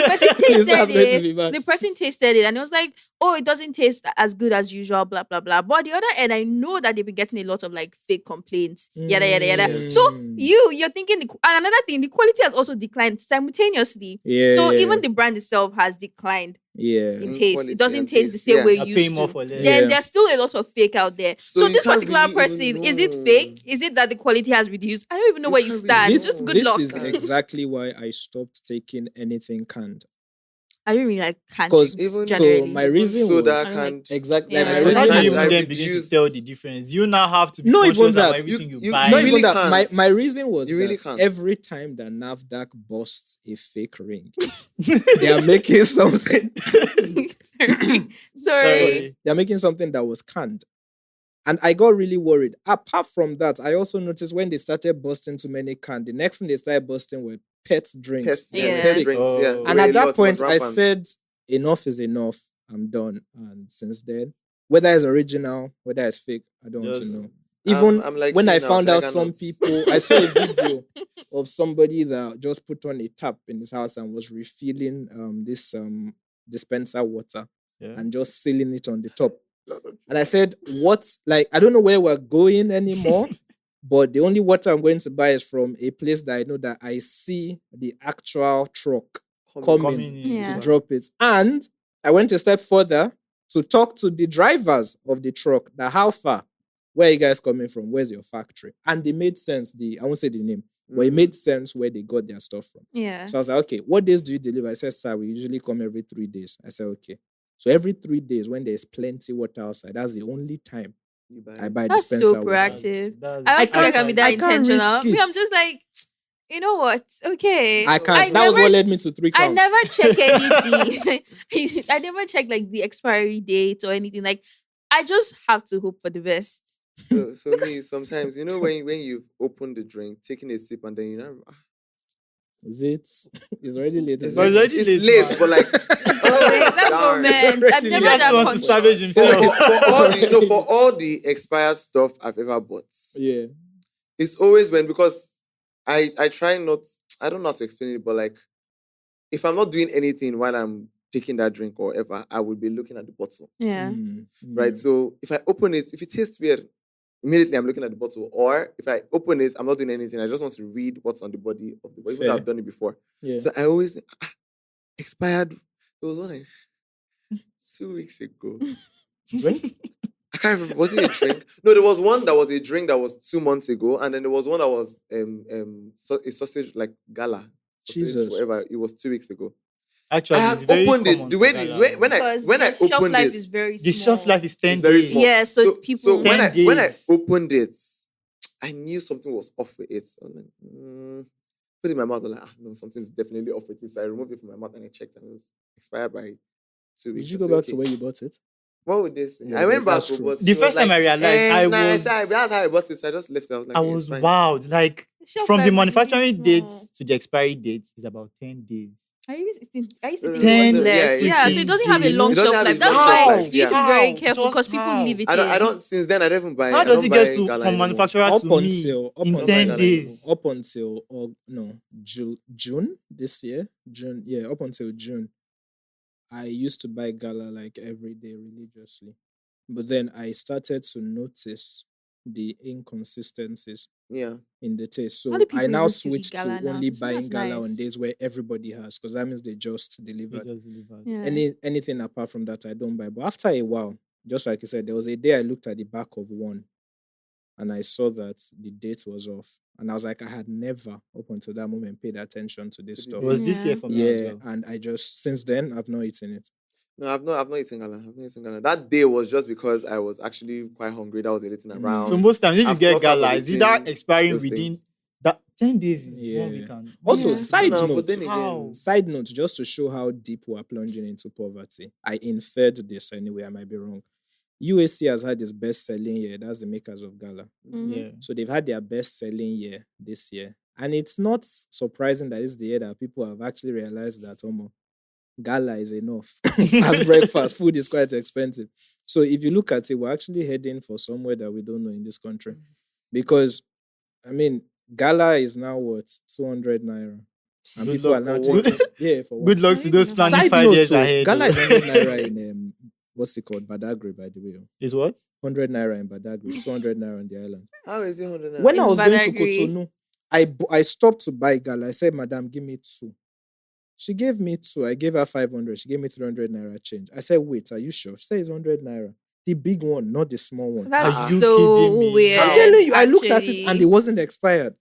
person Please, that's going to tasted be it. bad. The person tasted it, and it was like, "Oh, it doesn't taste as good as usual." Blah blah blah. But on the other end, I know that they've been getting a lot of like fake complaints. Yada yada yada. So you're thinking, and another thing, the quality has also declined simultaneously. Yeah. So yeah. even the brand itself has declined yeah. in In taste. quality It doesn't and taste the taste, same yeah. way You're it paying used more to. for less. Then Yeah. there's still a lot of fake out there. So So you this can't particular really person, even is it know. fake? Is it that the quality has reduced? I don't even know You where you can't stand. really Just know. good this luck. is exactly why I stopped taking anything canned. I don't really like canned 'Cause drinks even- generally. so my reason soda was I don't like- can't. exactly Yeah. like But my How reason do you was even I then begin to reduce- tell the difference? You now have to be Not even conscious that. about everything you, You- buy. not really even that. can't. My reason was You really that can't. every time that NAFDAC busts a fake ring, they are making something. Sorry. They are making something that was canned. And I got really worried. Apart from that, I also noticed when they started busting too many cans, the next thing they started busting were pet drinks. Pet, They were Yeah. pet fake. drinks, yeah. Oh. And Were at a that lot, it point, was I rampant. said, enough is enough. I'm done. And since then, whether it's original, whether it's fake, I don't want to Just- know. Even I'm like when you I now, found out Tiger some Nuts. people, I saw a video of somebody that just put on a tap in his house and was refilling this dispenser water Yeah. and just sealing it on the top. And I said, "What's like? I don't know where we're going anymore, but the only water I'm going to buy is from a place that I know that I see the actual truck coming Coming in. Yeah. to drop it." And I went a step further to talk to the drivers of the truck. That how far? Where are you guys coming from? Where's your factory? And they made sense. I won't say the name, but it made sense where they got their stuff from. Yeah. So I was like, okay, what days do you deliver? I said, sir, we usually come every 3 days. I said, okay. So every 3 days when there's plenty water outside, that's the only time You buy I it. buy That's dispenser so water. proactive. That's- I don't think I can be that I can't intentional. risk Me, I'm it. just like, you know what? Okay. I can't. I That was never- what led me to 3 I counts. never check anything. I never check like the expiry date or anything. Like, I just have to hope for the best. So me, sometimes, you know, when you open the drink, taking a sip, and then you know, Is it? It's already late. it's, isn't it? already it's late, late, man. but like, That darn. moment, I've He never He done wants to con- savage For, himself. for all the expired stuff I've ever bought, Yeah. it's always because I try not, I don't know how to explain it, but like, if I'm not doing anything while I'm taking that drink or whatever, I would be looking at the bottle, Yeah. right? So if I open it, if it tastes weird, immediately I'm looking at the bottle. Or if I open it, I'm not doing anything. I just want to read what's on the body of the bottle. Even though Fair. I've done it before. Yeah. So I always expired. There was one like 2 weeks ago. When? I can't remember. Was it a drink? No, there was one that was a drink that was 2 months ago, and then there was one that was a sausage like gala. Sausage, Jesus. whatever. It was 2 weeks ago. Actually, I it's have very opened it. common The for way gala. when I Because when I the shelf opened life it, is very The small. shelf life is 10 It's very days. small. Yeah, so people. So when 10 I days. opened it, I knew something was off with it. I was like, put it in my mouth. I was like, no, something's definitely off with it. So I removed it from my mouth and I checked, and it was expired by 2 weeks. Did you I go said, back okay, to where you bought it? what would this? Yeah, I went back, that's true. but The she was first time like, I realized, that's how I bought it. So I just left it. I was like, I yeah, was it's fine. wowed. Like, Shelf from life the is really manufacturing date small. to the expiry date is about 10 days. I used to think No, it no, was 10 less. yeah, Yeah, it- so it doesn't have a long it doesn't shelf have a life. That's long why shelf you life, need to be yeah. very How? careful Just because people how? leave it I in. don't. Since then, I don't even buy. How I does don't it buy get to gala from anymore. manufacturer Up to me until in 10 days? Up until June this year. June, yeah, up until June. I used to buy gala like every day religiously. But then I started to notice the inconsistencies Yeah. in the taste. So How do I people now even still eat switched to gala now? only Isn't buying that gala on nice? days where everybody has, because that means they just They delivered. just delivered. Yeah. Anything apart from that, I don't buy. But after a while, just like you said, there was a day I looked at the back of one and I saw that the date was off. And I was like, I had never, up until that moment, paid attention to this To the stuff. It was this year Yeah. for me as well. And I just, since then, I've not eaten it. No, I've not eaten gala. That day was just because I was actually quite hungry. That was a little around. So most times, if you I've get thought about gala, it's either eating expiring those within things. that 10 days is Yeah. one week. And Also, Yeah. side No, note, but then How? again, side note, just to show how deep we're plunging into poverty. I inferred this anyway, I might be wrong. UAC has had its best selling year. That's the makers of gala. Mhm. Yeah. So they've had their best selling year this year. And it's not surprising that it's the year that people have actually realized that gala is enough. As breakfast, food is quite expensive. So if you look at it, we're actually heading for somewhere that we don't know in this country. Because, I mean, gala is now what? 200 naira. And Good people are luck now for what? taking, yeah, for what? Good luck I to don't those know. planning Side 5 note, years though, ahead. gala is though. 100 naira in what's it called? Badagry, by the way. Is what? 100 naira in Badagry, 200 naira on the island. how is it 100 When In I was going to Badagry. Cotonou, I stopped to buy gala. I said, Madam, give me 2. She gave me 2. I gave her 500. She gave me 300 naira change. I said, wait, are you sure? She said it's 100 naira. The big one, not the small one. That's Are you so kidding me? weird. I'm telling you, I looked at it and actually. it wasn't expired.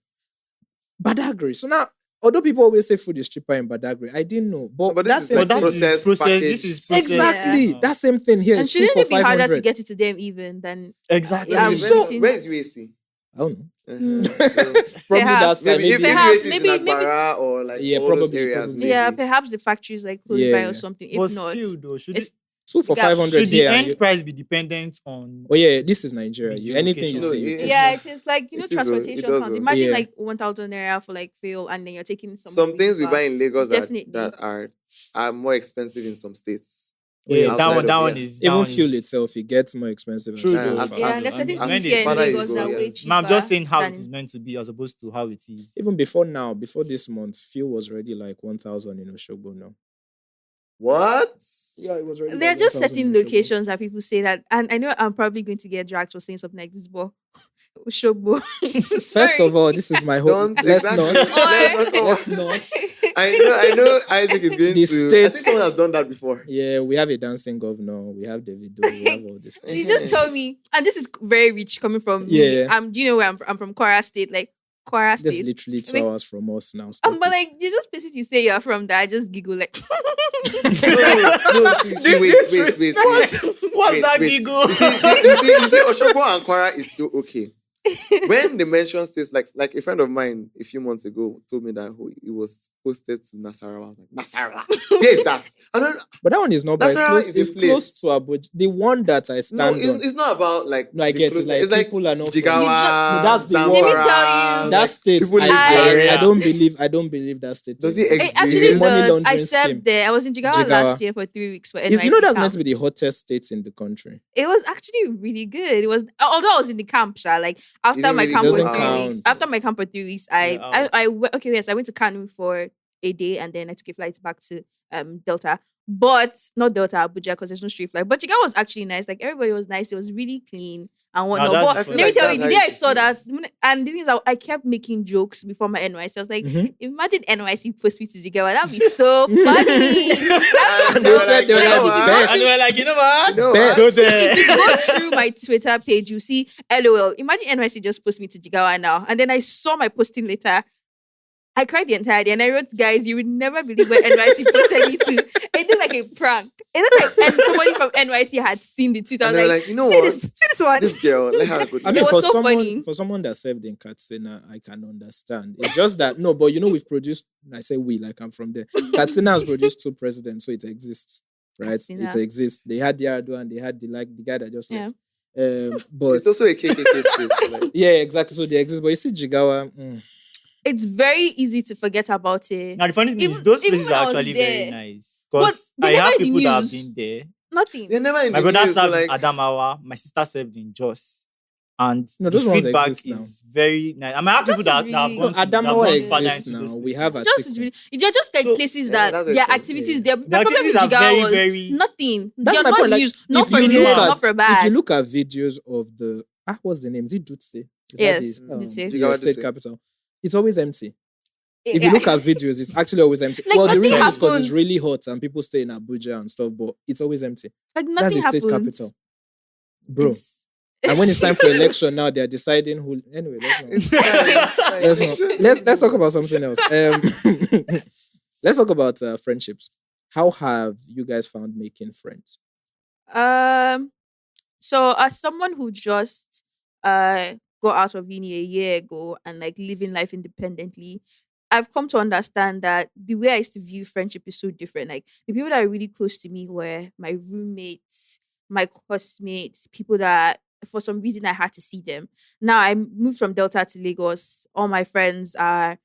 Badagry. So now, although people always say food is cheaper in Badagry, I didn't know. But that this is same like But that thing- is processed processed. package. This is processed. exactly Yeah. that same thing here. And Is 2 shouldn't for it be harder to 500. get it to them even than Exactly. Yeah, I'm So- waiting. where is UAC? I don't know. Mm. So, Probably Perhaps. that's maybe if Perhaps, UAC is maybe- in Agbara or like Yeah, all those probably, areas, probably. maybe. yeah, perhaps the factory is like close by Yeah. or something. If But not, still, though, should, it's- it, 2 for Yeah. 500 should the here. end price be dependent on? Oh yeah, this is Nigeria. The Anything you location. say, No, you it- take. yeah, it is like It is, it transportation does, costs. though. Imagine Yeah. like 1,000 naira for like fuel, and then you're taking Some things we really buy far. in Lagos that, Definitely. that are more expensive in some states. Yeah, outside that one. of That here. one is that Even one fuel is- itself, it gets more expensive. as True, you Yeah, go though. as- far. Yeah, as- and there's certain as things the here in farther you Lagos go, that are yeah. way cheaper. Man, I'm just saying how than it is meant to be as opposed to how it is. Even before this month, fuel was already like 1,000 in Oshogbo now. What? Yeah, it was already. There are like just 1,000 certain in Oshogbo. locations that people say that, and I know I'm probably going to get dragged for saying something like this, but Oshogbo. First of all, this is my home. Don't Let's exactly. not. Let's Let's not. I know Isaac is going The to. I states- think someone has done that before. Yeah, we have a dancing governor. We have Davido. We have all this. You just told me, and this is very rich coming from me. Yeah. Do you know where I'm from? Kwara State, like Kwara That's State. literally 2 Makes- hours from us now. Stop But it. like, there's just places you say you're from that I just giggle like. No, see, wait. What's Wait, that wait. giggle? You see, Oshogbo and Kwara is still okay. When they mention states, like a friend of mine a few months ago told me that he was posted to Nasarawa. I was like, Nasarawa? Yes, that. I don't. But that one is not bad. Nasarawa It's is close, a it's close place. to Abuja. The one that I No, stand on. it's not about like. No, I the get it. close- Like, it's like people are not from- Jigawa. No, that's the Zamfara, one. Let me tell you. That like, state, people live I- there. I don't believe that state. Does it exists. It exist? actually It's a money does. I laundering served scheme. there. I was in Jigawa Jigawa. last year for 3 weeks for NYC You know that's camp. meant to be the hottest state in the country. It was actually really good. It was, although I was in the camp, like after didn't my really camp go for Doesn't 3 out. weeks. count. After my camp for 3 weeks, I went to Kanu for a day, and then I took a flight back to Delta. But not Delta, Abuja, because there's no street flight. But Jigawa was actually nice. Like everybody was nice. It was really clean and whatnot. that's But the let fun. me like tell you, that's the day how I it saw is. that, and the thing is, I kept making jokes before my NYC. I was like, Mhm. imagine NYC post me to Jigawa. That'd be so funny. That'd be And so they were like, they were you like, know what? "Bet." And they were like, you know what? You know Bet. what? Go If you there. go through my Twitter page, you see LOL. Imagine NYC just post me to Jigawa now. And then I saw my posting later. I cried the entire day and I wrote, guys, you would never believe where NYC posted me to. It looked like a prank. It looked like and somebody from NYC had seen the tweet. I And was they were like, like, you know see what? this one. This girl, let her go. I mean, was for so someone funny. that served in Katsina, I can understand. It's just that no, but we've produced. I say we, like I'm from there. Katsina has produced 2 presidents, so it exists, right? Katsina. It exists. They had Yar'Adua and they had the guy that just Yeah. left. But It's also a KKK state. So like, yeah, exactly. So they exist. But you see, Jigawa. It's very easy to forget about it. Now the funny thing is, Even- those even places when I are was actually very there. nice. But Because they I never have in the people that have news. been there. Nothing. they're never in My the brother news. So served like, Adamawa. My sister served in Jos. And No, the those ones feedback exist now. is very nice. I mean, I have Jos people that, is that have really- gone No, to, that have Adamawa gone further exists into now. those We places. have Just is Atiku. really, they're just like So- places Yeah, that that's their very- activities, yeah. their The problem with activities are Jigawa was very- nothing. That's They're my not point. Like, news, not if for you good, look not at- for If you bad. look at videos of the what's the name? Is it Dutse? Yes, the state capital. It's always empty. If you look at videos, it's actually always empty. Like, well, the reason is because it's really hot and people stay in Abuja and stuff, but it's always empty. Like nothing That's the state capital. Bro. And when it's time for election now, they're deciding who. Anyway, let's talk about something else. Let's talk about friendships. How have you guys found making friends? So as someone who just got out of uni a year ago and like living life independently, I've come to understand that the way I used to view friendship is so different. Like the people that are really close to me were my roommates, my classmates, people that for some reason I had to see them. Now I moved from Delta to Lagos. All my friends are,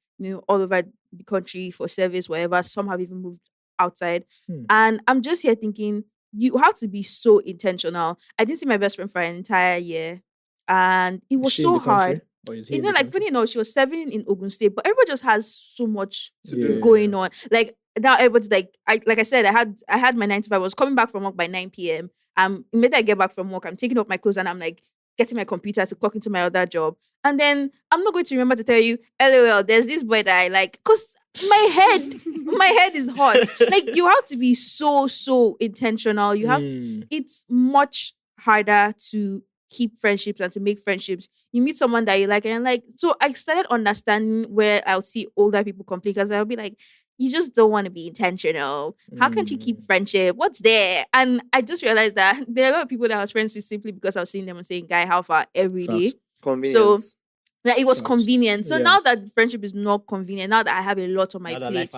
all over the country for service, wherever. Some have even moved outside. And I'm just here thinking, you have to be so intentional. I didn't see my best friend for an entire year. And it was so hard. Funny enough, she was serving in Ogun State, but everybody just has so much going on. Like now, everybody's like I said, I had my 9 to 5. I was coming back from work by 9 p.m. Immediately I get back from work, I'm taking off my clothes and I'm like getting my computer to clock into my other job. And then I'm not going to remember to tell you, LOL, there's this boy that I like, because my head is hot. Like you have to be so intentional. You have to, it's much harder to keep friendships and to make friendships. You meet someone that you like and like, so I started understanding where I'll see older people complain because I'll be like, you just don't want to be intentional. How can't you keep friendship? What's there? And I just realized that there are a lot of people that I was friends with simply because I was seeing them and saying, guy, how far every day. Convenience. So that it was convenient. So now that friendship is not convenient, now that I have a lot on my plate.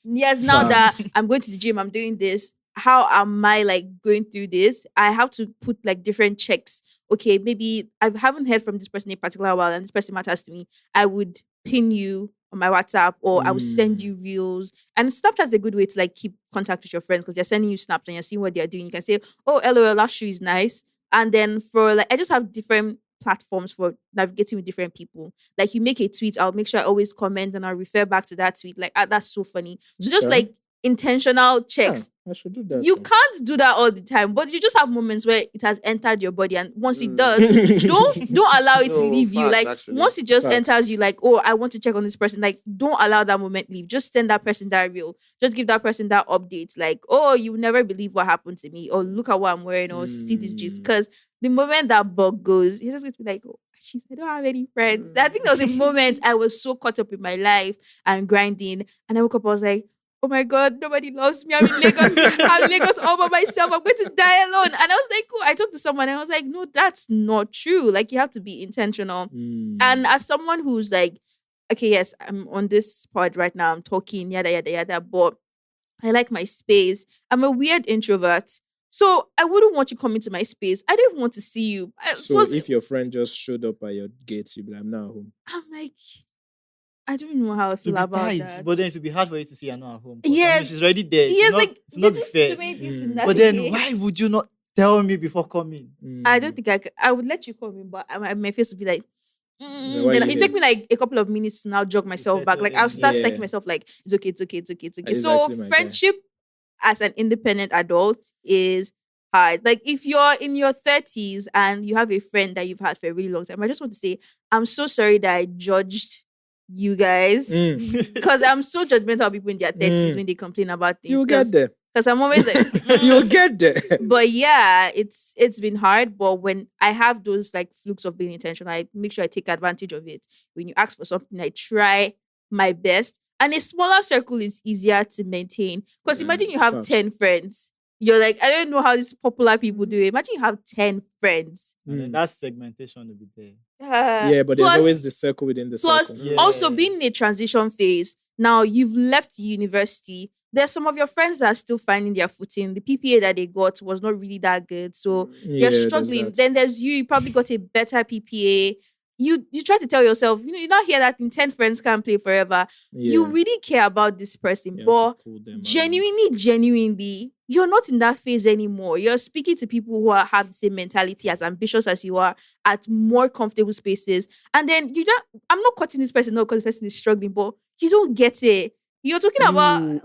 Yes, now that I'm going to the gym, I'm doing this. How am I like going through this? I have to put like different checks. Okay, maybe I haven't heard from this person in a particular while and this person matters to me. I would pin you on my WhatsApp or I would send you reels. And Snapchat is a good way to like keep contact with your friends because they're sending you snaps and you're seeing what they're doing. You can say, oh, LOL, that shoe is nice. And then for like, I just have different platforms for navigating with different people. Like you make a tweet, I'll make sure I always comment and I'll refer back to that tweet. Like, that's so funny. So just like intentional checks. Yeah, I should do that. You can't do that all the time, but you just have moments where it has entered your body, and once it does, don't allow it to leave you. Like once it just enters you, like, oh, I want to check on this person. Like, don't allow that moment leave. Just send that person that reel. Just give that person that update. Like, oh, you never believe what happened to me, or look at what I'm wearing, or see this gist. Because the moment that bug goes, you're just going to be like, oh, jeez, I don't have any friends. I think there was a moment I was so caught up in my life and grinding, and I woke up, I was like, oh my God, nobody loves me. I'm in Lagos. I'm in Lagos all by myself. I'm going to die alone. And I was like, cool. I talked to someone and I was like, no, that's not true. Like, you have to be intentional. And as someone who's like, okay, yes, I'm on this pod right now. I'm talking, yada, but I like my space. I'm a weird introvert. So I wouldn't want you coming to my space. I don't even want to see you. So if your friend just showed up at your gates, you'd be like, I'm not home. I'm like, I don't know how I feel about that. But then it would be hard for you to see her not at home. Yes. She's already there. It's not fair. But then why would you not tell me before coming? I don't think I could. I would let you come in, but my face would be like, then it took me like a couple of minutes to now jog myself back. Like I'll start psyching myself like, it's okay. So friendship as an independent adult is hard. Like if you're in your 30s and you have a friend that you've had for a really long time, I just want to say, I'm so sorry that I judged you guys, because I'm so judgmental of people in their 30s when they complain about things. You'll get there. Because I'm always like, you'll get there. But yeah, it's been hard. But when I have those like flukes of being intentional, I make sure I take advantage of it. When you ask for something, I try my best. And a smaller circle is easier to maintain. Because imagine you have 10 friends. You're like, I don't know how these popular people do it. Imagine you have 10 friends. And then that segmentation will be there. Yeah, but there's always the circle within the circle. Also being in a transition phase, now you've left university. There's some of your friends that are still finding their footing. The PPA that they got was not really that good. So they're struggling. Then there's you probably got a better PPA. You try to tell yourself, you not hear that in 10 friends can't play forever. You really care about this person. But genuinely, you're not in that phase anymore. You're speaking to people who have the same mentality, as ambitious as you are, at more comfortable spaces. And then I'm not cutting this person out because the person is struggling, but you don't get it. You're talking about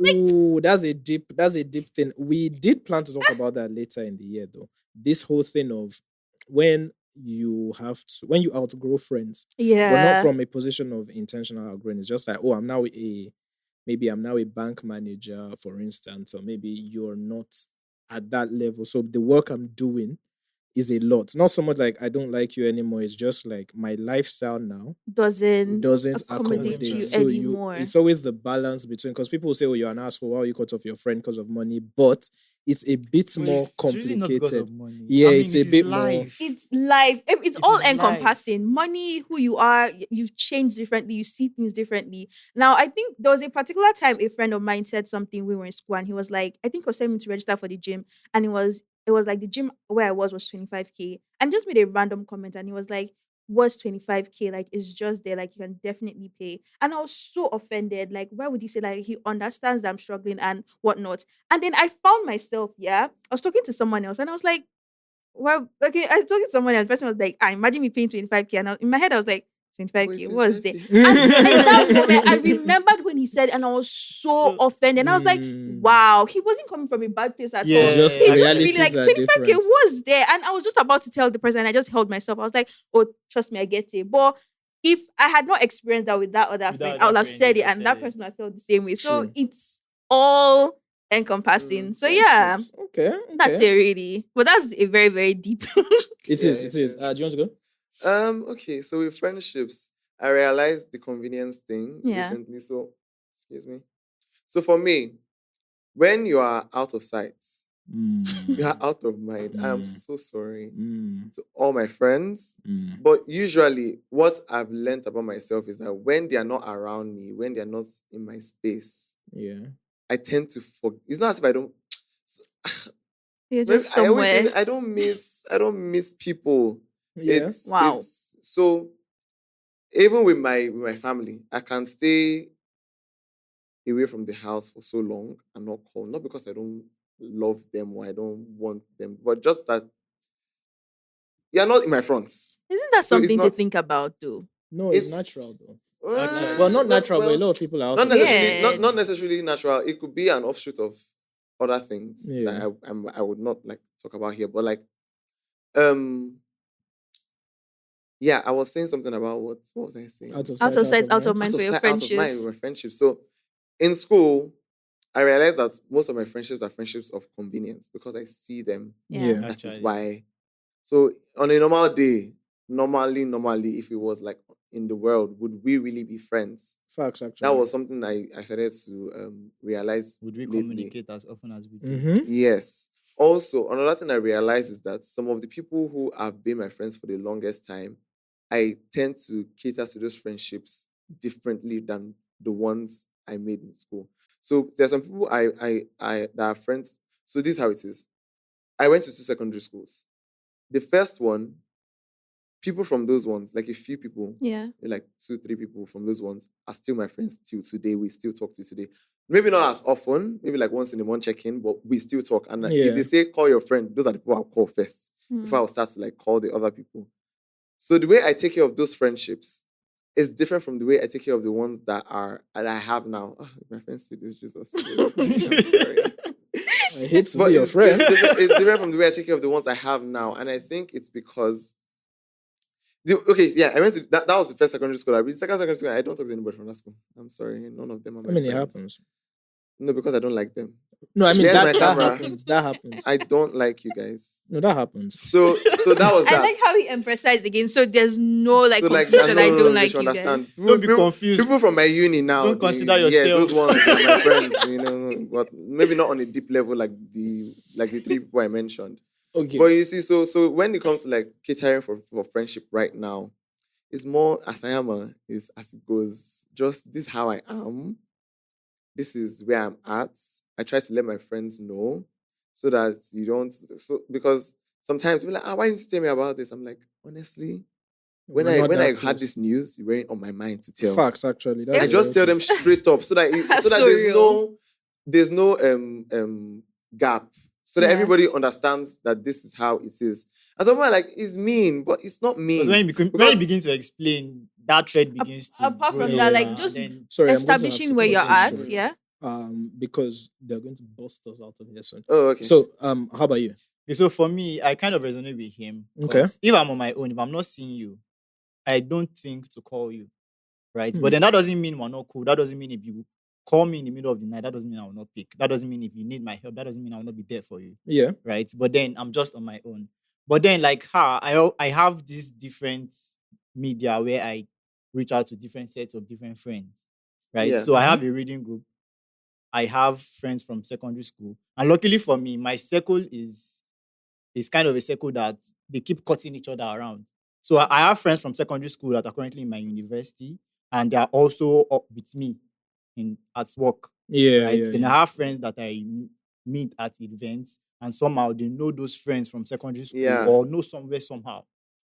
that's a deep thing. We did plan to talk about that later in the year, though. This whole thing of when you have to, when you outgrow friends, Yeah. but not from a position of intentional outgrowing. It's just like, oh, maybe I'm now a bank manager, for instance, or maybe you're not at that level. So the work I'm doing is a lot. Not so much like I don't like you anymore. It's just like my lifestyle now doesn't accommodate you so anymore. It's always the balance between, because people will say, oh, you're an asshole, why are you cut off your friend because of money? But it's a bit more complicated. Really not because of money. Yeah, it's a bit more. It's life. It's all encompassing. Money, who you are, you've changed differently, you see things differently. Now, I think there was a particular time a friend of mine said something, we were in school, and he was like, I think he was telling me to register for the gym, and it was like the gym where I was 25K, and just made a random comment, and he was like, was 25K, like it's just there, like you can definitely pay. And I was so offended. Like, why would he say, like, he understands that I'm struggling and whatnot? And then I found myself, I was talking to someone else, and I was like, well, okay, I was talking to someone else. The person was like, imagine me paying 25K. And in my head, I was like, 25K, what was there? And in that moment, I remembered when he said, and I was so offended. And I was like, wow, he wasn't coming from a bad place at all. He just really like 25K was there. And I was just about to tell the person, and I just held myself. I was like, oh, trust me, I get it. But if I had not experienced that with that other friend, I would have said it, and that person I felt the same way. So it's all encompassing. So yeah, okay, that's it really. But that's a very, very deep. It is. Do you want to go? Okay, so with friendships, I realized the convenience thing recently. So, excuse me. So for me, when you are out of sight, you are out of mind. I am so sorry to all my friends. But usually, what I've learned about myself is that when they are not around me, when they are not in my space, I tend to forget. It's not as if I don't. You're just somewhere. I don't miss people. Yeah. Wow. So even with my family, I can stay away from the house for so long and not call. Not because I don't love them or I don't want them, but just that you're not in my fronts. Isn't that something to think about, though? No, it's natural though. Well, not natural, but a lot of people are not necessarily natural. It could be an offshoot of other things that I would not like talk about here. But like, I was saying something about what was I saying? Out of sight, out of mind for your friendships. Out of mind with my friendships. So in school, I realized that most of my friendships are friendships of convenience because I see them. Yeah. That is why. So on a normal day, normally, if it was like in the world, would we really be friends? Facts, actually. That was something I started to realize. Would we lately. communicate as often as we do? Mm-hmm. Yes. Also, another thing I realized is that some of the people who have been my friends for the longest time, I tend to cater to those friendships differently than the ones I made in school. So there are some people that are friends. So this is how it is. I went to 2 secondary schools. The first one, people from those ones, like a few people, like 2-3 people from those ones are still my friends till today. We still talk to today. Maybe not as often, maybe like once in a month check-in, but we still talk. And if they say call your friend, those are the people I'll call first before I'll start to like call the other people. So the way I take care of those friendships is different from the way I take care of the ones that I have now. Oh, my friend said this, Jesus. I'm sorry. I hate to be your friend. It's different from the way I take care of the ones I have now. And I think it's because I went to that was the first secondary school I read. Second secondary school, I don't talk to anybody from that school. I'm sorry. None of them are my friends. It happens. No, because I don't like them. No, I mean that happens. That happens. I don't like you guys. No, that happens. So that was that. I like how he emphasized again. So there's no confusion. I don't like you guys. Don't be confused. People from my uni now. Don't consider yourself. Yeah, those ones are my friends. But maybe not on a deep level like the 3 people I mentioned. Okay. But you see, so when it comes to like catering for friendship right now, it's more as I am, is as it goes. Just this is how I am. This is where I'm at. I try to let my friends know so that you don't. So because sometimes we're like, why didn't you tell me about this? I'm like, honestly, when I had this news, you weren't on my mind to tell. Facts, actually. I just tell them straight up so that there's no gap. So that everybody understands that this is how it is. And someone like, it's mean, but it's not mean. Because when you begin to explain, that thread begins to apart from that, like just establishing where you're at, because they're going to bust us out of here soon. Oh, okay. So how about you? So for me, I kind of resonate with him. Okay. If I'm on my own, if I'm not seeing you, I don't think to call you. Right. But then that doesn't mean we're not cool. That doesn't mean if you call me in the middle of the night, that doesn't mean I will not pick. That doesn't mean if you need my help, that doesn't mean I will not be there for you. Yeah. Right. But then I'm just on my own. But then, like her, I have these different media where I reach out to different sets of different friends. Right. Yeah. So I have a reading group. I have friends from secondary school. And luckily for me, my circle is kind of a circle that they keep cutting each other around. So I have friends from secondary school that are currently in my university, and they are also up with me at work. Yeah, right? yeah. Then yeah. I have friends that I meet at events, and somehow they know those friends from secondary school or know somewhere somehow,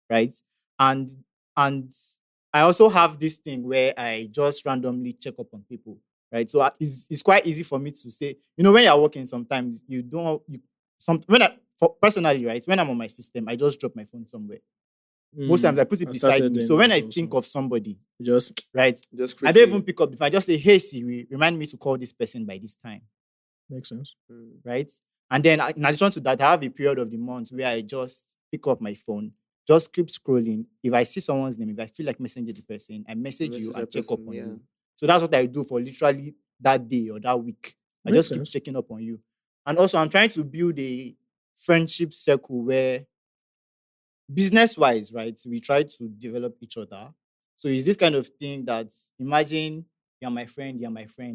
right? And I also have this thing where I just randomly check up on people, right? So it's quite easy for me to say, when you're working, sometimes personally, right? When I'm on my system, I just drop my phone somewhere. Most times I put it beside me. So when I think of somebody, right, I don't even pick up. If I just say, "Hey Siri, remind me to call this person by this time." Makes sense. Right? And then in addition to that, I have a period of the month where I just pick up my phone, just keep scrolling. If I see someone's name, if I feel like messaging the person, I message you and check up on you. So that's what I do for literally that day or that week. I just keep checking up on you. And also, I'm trying to build a friendship circle where business-wise, right, we try to develop each other. So it's this kind of thing that, imagine you're my friend,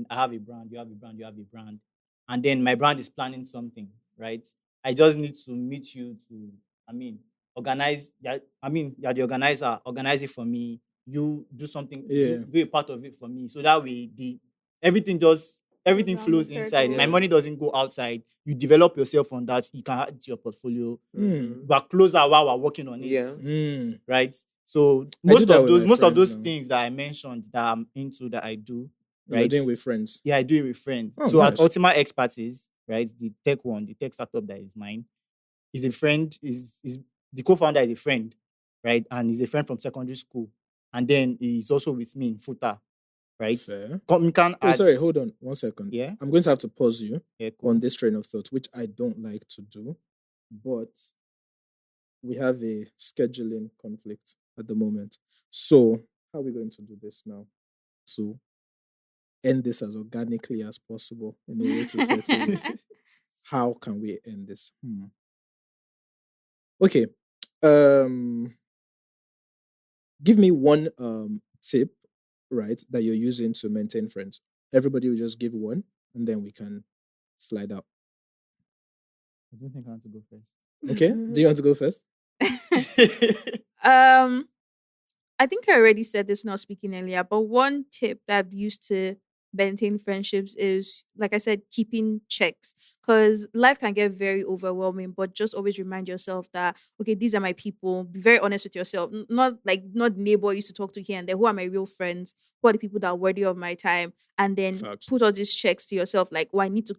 I have a brand, you have a brand, you have a brand. And then my brand is planning something, right? I just need to meet you to, organize. You're the organizer, organize it for me. You do something, do a part of it for me. So that way, everything flows inside. My money doesn't go outside. You develop yourself on that. You can add it to your portfolio. We're closer while we're working on it. Yeah. Right. So most of those things that I mentioned that I'm into, that I do, right? You're doing with friends. Yeah, I do it with friends. Oh, so nice. At Ultima Expertise, right, the tech startup that is mine, is a friend, is the co-founder is a friend, right? And he's a friend from secondary school. And then he's also with me in FUTA. Right? Fair. Sorry, hold on 1 second. Yeah. I'm going to have to pause you cool. on this train of thought, which I don't like to do, but we have a scheduling conflict at the moment. So how are we going to do this now? So end this as organically as possible in the way to 30. How can we end this? Okay. Give me one tip, right, that you're using to maintain friends. Everybody will just give one, and then we can slide out. I don't think I want to go first. Okay. Do you want to go first? I think I already said this not speaking earlier, but one tip that I've used to maintain friendships is, like I said, keeping checks, because life can get very overwhelming, but just always remind yourself that, okay, these are my people. Be very honest with yourself. Not neighbor I used to talk to here and there. Who are my real friends? Who are the people that are worthy of my time? And then put all these checks to yourself, like, I need to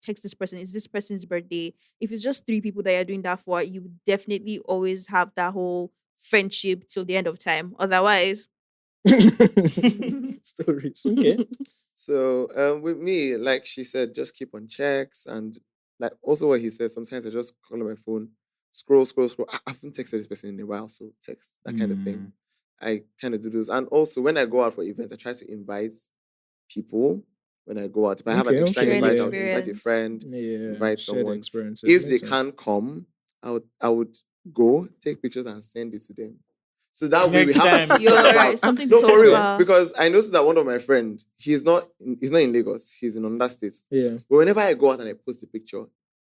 text this person. Is this person's birthday? If it's just 3 people that you're doing that for, you definitely always have that whole friendship till the end of time. Otherwise, stories. Okay. So with me, like she said, just keep on checks, and like also what he said, sometimes I just call on my phone, scroll. I haven't texted this person in a while, so text, that kind of thing. I kind of do those. And also when I go out for events, I try to invite people when I go out. If I have an extra invite, I'll invite a friend, invite someone. If they can't come, I would go, take pictures and send it to them. So that way we have something to talk about. Because I noticed that one of my friends, he's not in Lagos, he's in another state. Yeah. But whenever I go out and I post a picture,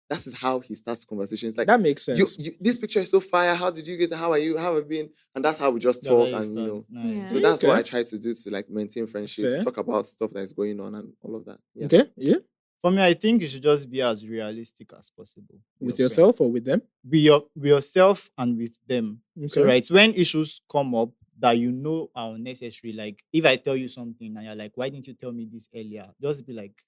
that is how he starts conversations. Like, that makes sense. This picture is so fire. How did you get it? How are you? How have you been? And that's how we just talk Nice. So that's what I try to do to like maintain friendships, talk about stuff that is going on and all of that. Yeah. Okay. Yeah. For me, I think you should just be as realistic as possible. With yourself or with them? Be yourself and with them. Okay. So, right, when issues come up that are unnecessary, like if I tell you something and you're like, why didn't you tell me this earlier? Just be like,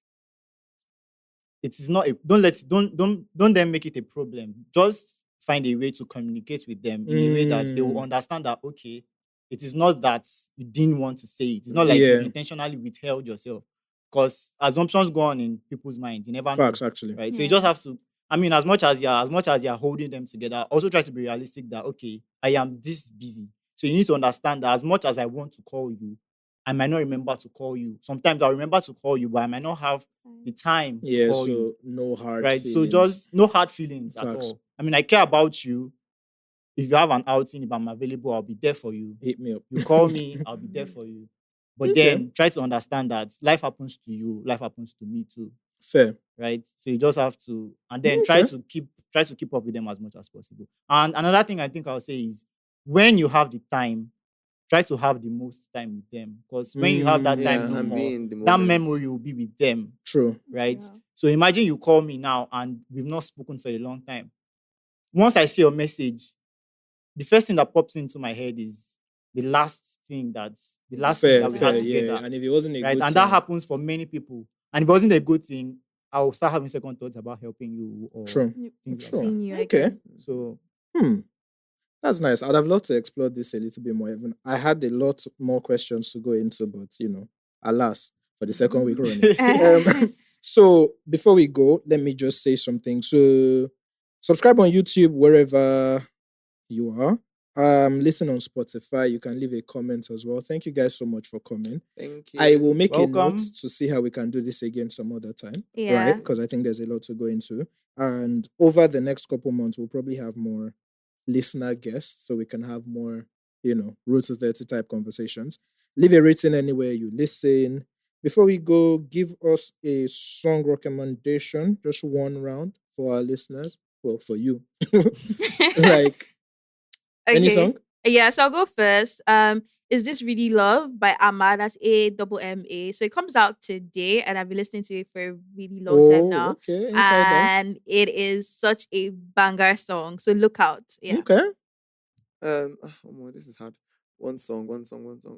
it is not don't then make it a problem. Just find a way to communicate with them in a way that they will understand that, okay, it is not that you didn't want to say it. It's not like you intentionally withheld yourself. Because assumptions go on in people's minds. You never know. Facts, actually. Right? So you just have to I mean, as much as you're holding them together, also try to be realistic that, okay, I am this busy. So you need to understand that as much as I want to call you, I might not remember to call you. Sometimes I'll remember to call you, but I might not have the time to call you. No hard right? feelings. So just no hard feelings at all. I mean, I care about you. If you have an outing, if I'm available, I'll be there for you. Hit me up. You call me, I'll be there for you. But then try to understand that life happens to you, life happens to me too. Fair. Right? So you just have to, and then try to keep up with them as much as possible. And another thing I think I'll say is when you have the time, try to have the most time with them. Because when you have that time no more, that memory will be with them. True. Right? Yeah. So imagine you call me now and we've not spoken for a long time. Once I see your message, the first thing that pops into my head is the last thing that we had together. Yeah. And if it wasn't a good thing, that happens for many people. And if it wasn't a good thing, I'll start having second thoughts about helping you or things like that. Okay. So that's nice. I'd have loved to explore this a little bit more. Even I had a lot more questions to go into, but alas, for the second week running. So before we go, let me just say something. So subscribe on YouTube wherever you are. Listen on Spotify. You can leave a comment as well. Thank you guys so much for coming. Thank you. I will make a note to see how we can do this again some other time. Yeah. Right? Because I think there's a lot to go into. And over the next couple months, we'll probably have more listener guests so we can have more, Road to 30 type conversations. Leave a rating anywhere you listen. Before we go, give us a song recommendation, just one round for our listeners. Well, for you. Any song? Yeah, so I'll go first. Is This Really Love by Amma? That's AMMA. So it comes out today, and I've been listening to it for a really long time now. Okay. And it is such a banger song. So look out. Yeah. Okay. This is hard. One song.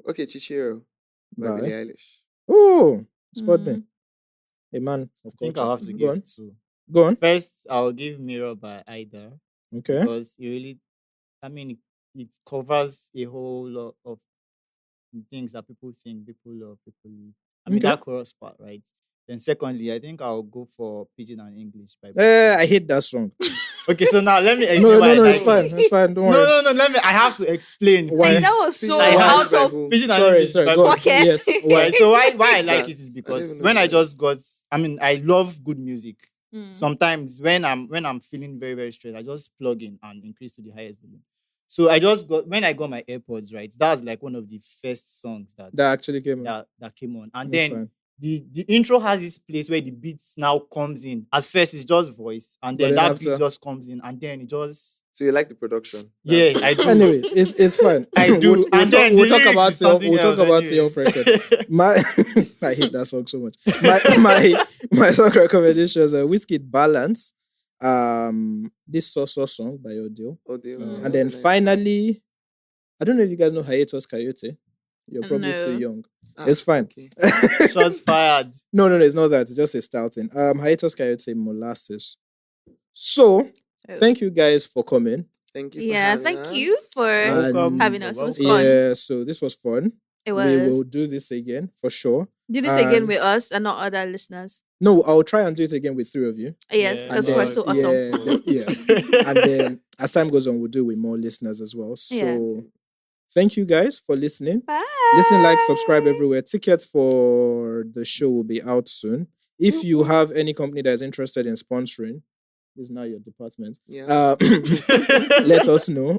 Okay, Chichiro by Billie Eilish. Oh, spot me. A man of I think I'll have to give two. Go on. First, I'll give Mirror by Ida. Okay. Because it covers a whole lot of things that people sing, people love, people leave. That chorus part, right? Then secondly, I think I'll go for Pidgin and English by I hate that song. Okay, so now let me explain. No, it's fine. It's fine. Don't worry. No. I have to explain. Why? That was so out of Pidgin and English by pocket. Yes. Why? So why I like it is because when I love good music. Sometimes when I'm feeling very, very stressed, I just plug in and increase to the highest volume. So when I got my AirPods, right, that was like one of the first songs that actually came on. That came on. And then the intro has this place where the beats now comes in. At first it's just voice, and then that beat just comes in, and then it just. So you like the production? Yeah, I do. Anyway, it's fun. I do. We'll talk about the off record. I hate that song so much. My song recommendation is Wizkid Balance. This So song by Odile. And then finally, I don't know if you guys know Hiatus Coyote. You're probably too young. It's fine. Okay. Shots fired. No, it's not that. It's just a style thing. Hiatus Coyote, Molasses. So, thank you guys for coming. Thank you. Thank you for having us. It was fun. Yeah, so this was fun. It was. We will do this again for sure. Do this again with us and not other listeners. No, I'll try and do it again with 3 of you. Yes, because we're so awesome. Yeah. And then as time goes on, we'll do it with more listeners as well. So thank you guys for listening. Bye. Listen, like, subscribe everywhere. Tickets for the show will be out soon. If you have any company that is interested in sponsoring, this is now your department. Yeah. Let us know.